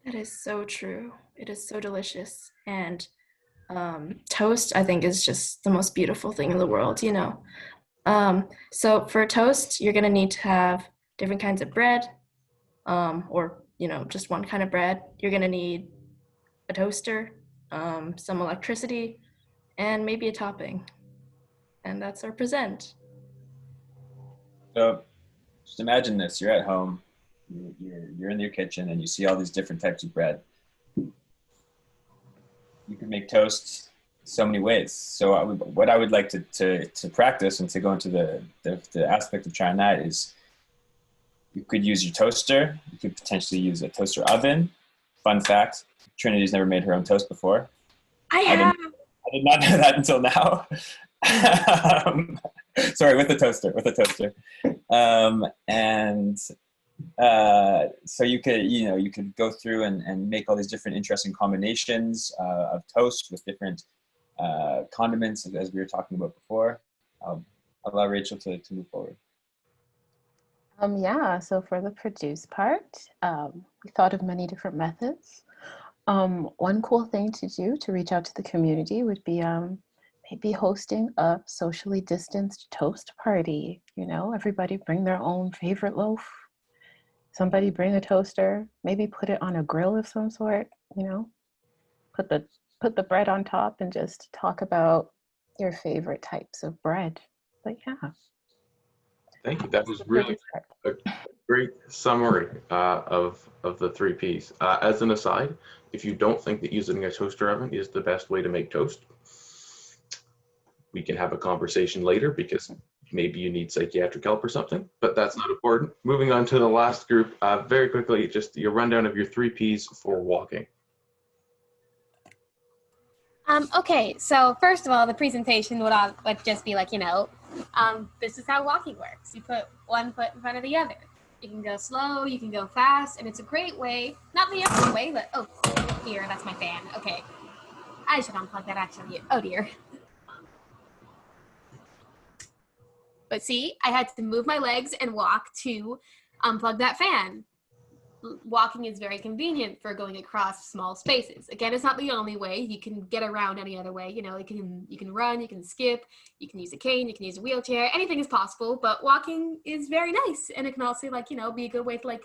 That is so true. It is so delicious. And toast, I think, is just the most beautiful thing in the world, you know. So for toast, you're going to need to have different kinds of bread, or, you know, just one kind of bread. You're going to need a toaster, some electricity, and maybe a topping. And that's our present. So just imagine this, you're at home, you're in your kitchen and you see all these different types of bread. You can make toast so many ways. So what I would like to practice and to go into the aspect of trying that is you could use your toaster. You could potentially use a toaster oven. Fun fact, Trinity's never made her own toast before. I did not know that until now. Sorry, with a toaster. So you could go through and make all these different interesting combinations of toast with different condiments, as we were talking about before. I'll allow Rachel to move forward. Yeah, so for the produce part, we thought of many different methods. One cool thing to do to reach out to the community would be maybe hosting a socially distanced toast party. You know, everybody bring their own favorite loaf. Somebody bring a toaster, maybe put it on a grill of some sort, you know, put the bread on top and just talk about your favorite types of bread. But yeah. Thank you. That was really a great summary of the 3 Ps. As an aside, if you don't think that using a toaster oven is the best way to make toast, we can have a conversation later because maybe you need psychiatric help or something, but that's not important. Moving on to the last group, very quickly, just your rundown of your 3 Ps for walking. Okay, so first of all, the presentation would just be like, you know, this is how walking works. You put one foot in front of the other. You can go slow, you can go fast, and it's a great way, not the other way, but, oh, here, that's my fan. Okay, I should unplug that actually. Oh dear. But see, I had to move my legs and walk to unplug that fan. Walking is very convenient for going across small spaces. Again, it's not the only way. You can get around any other way. You know, you can run, you can skip, you can use a cane, you can use a wheelchair. Anything is possible, but walking is very nice. And it can also, like, you know, be a good way to, like,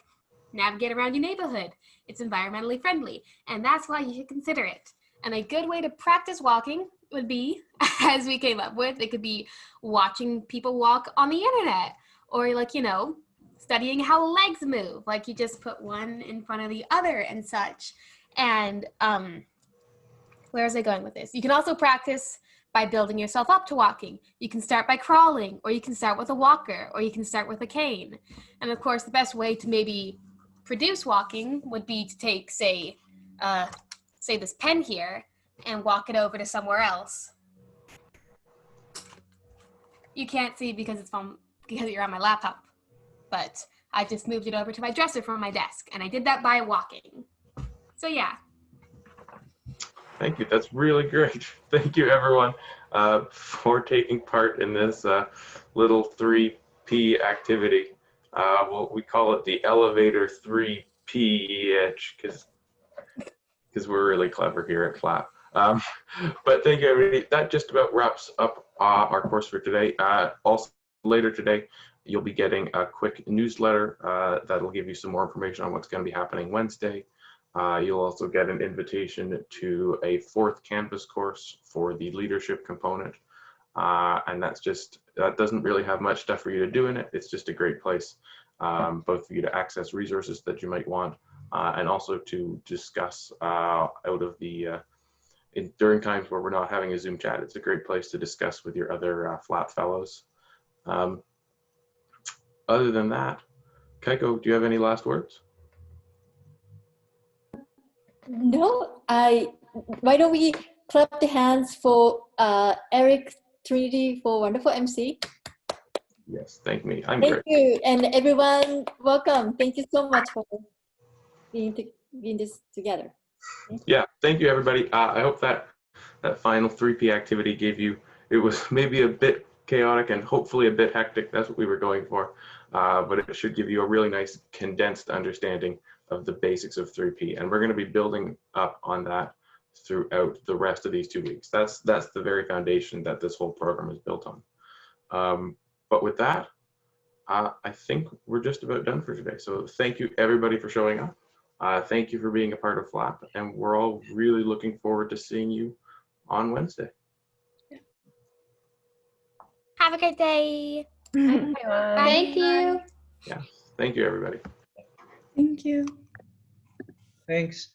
navigate around your neighborhood. It's environmentally friendly, and that's why you should consider it. And a good way to practice walking would be, as we came up with, it could be watching people walk on the internet, or, like, you know, studying how legs move, like you just put one in front of the other and such. And where was I going with this? You can also practice by building yourself up to walking. You can start by crawling, or you can start with a walker, or you can start with a cane. And of course, the best way to maybe produce walking would be to take, say this pen here and walk it over to somewhere else. You can't see because you're on my laptop, but I just moved it over to my dresser from my desk, and I did that by walking. So yeah. Thank you. That's really great. Thank you, everyone, for taking part in this little 3P activity. We call it the Elevator 3P-EH because we're really clever here at FLAP. But thank you, everybody. That just about wraps up our course for today. Also, later today, you'll be getting a quick newsletter that'll give you some more information on what's going to be happening Wednesday. You'll also get an invitation to a 4th Canvas course for the leadership component. And that doesn't really have much stuff for you to do in it. It's just a great place, both for you to access resources that you might want, and also to discuss out of the, during times where we're not having a Zoom chat. It's a great place to discuss with your other FLAP fellows. Other than that, Kaiko, do you have any last words? No, why don't we clap the hands for Eric Trinity for wonderful MC. Yes, thank me. I'm Thank great. you, and everyone, welcome. Thank you so much for being this together. Yeah, thank you, everybody. I hope that final 3P activity gave you, it was maybe a bit chaotic and hopefully a bit hectic. That's what we were going for. But it should give you a really nice condensed understanding of the basics of 3P. And we're going to be building up on that throughout the rest of these 2 weeks. That's the very foundation that this whole program is built on. But with that, I think we're just about done for today. So thank you, everybody, for showing up. Thank you for being a part of FLAP. And we're all really looking forward to seeing you on Wednesday. Have a great day. Thank you. Yeah, thank you, everybody. Thank you. Thanks.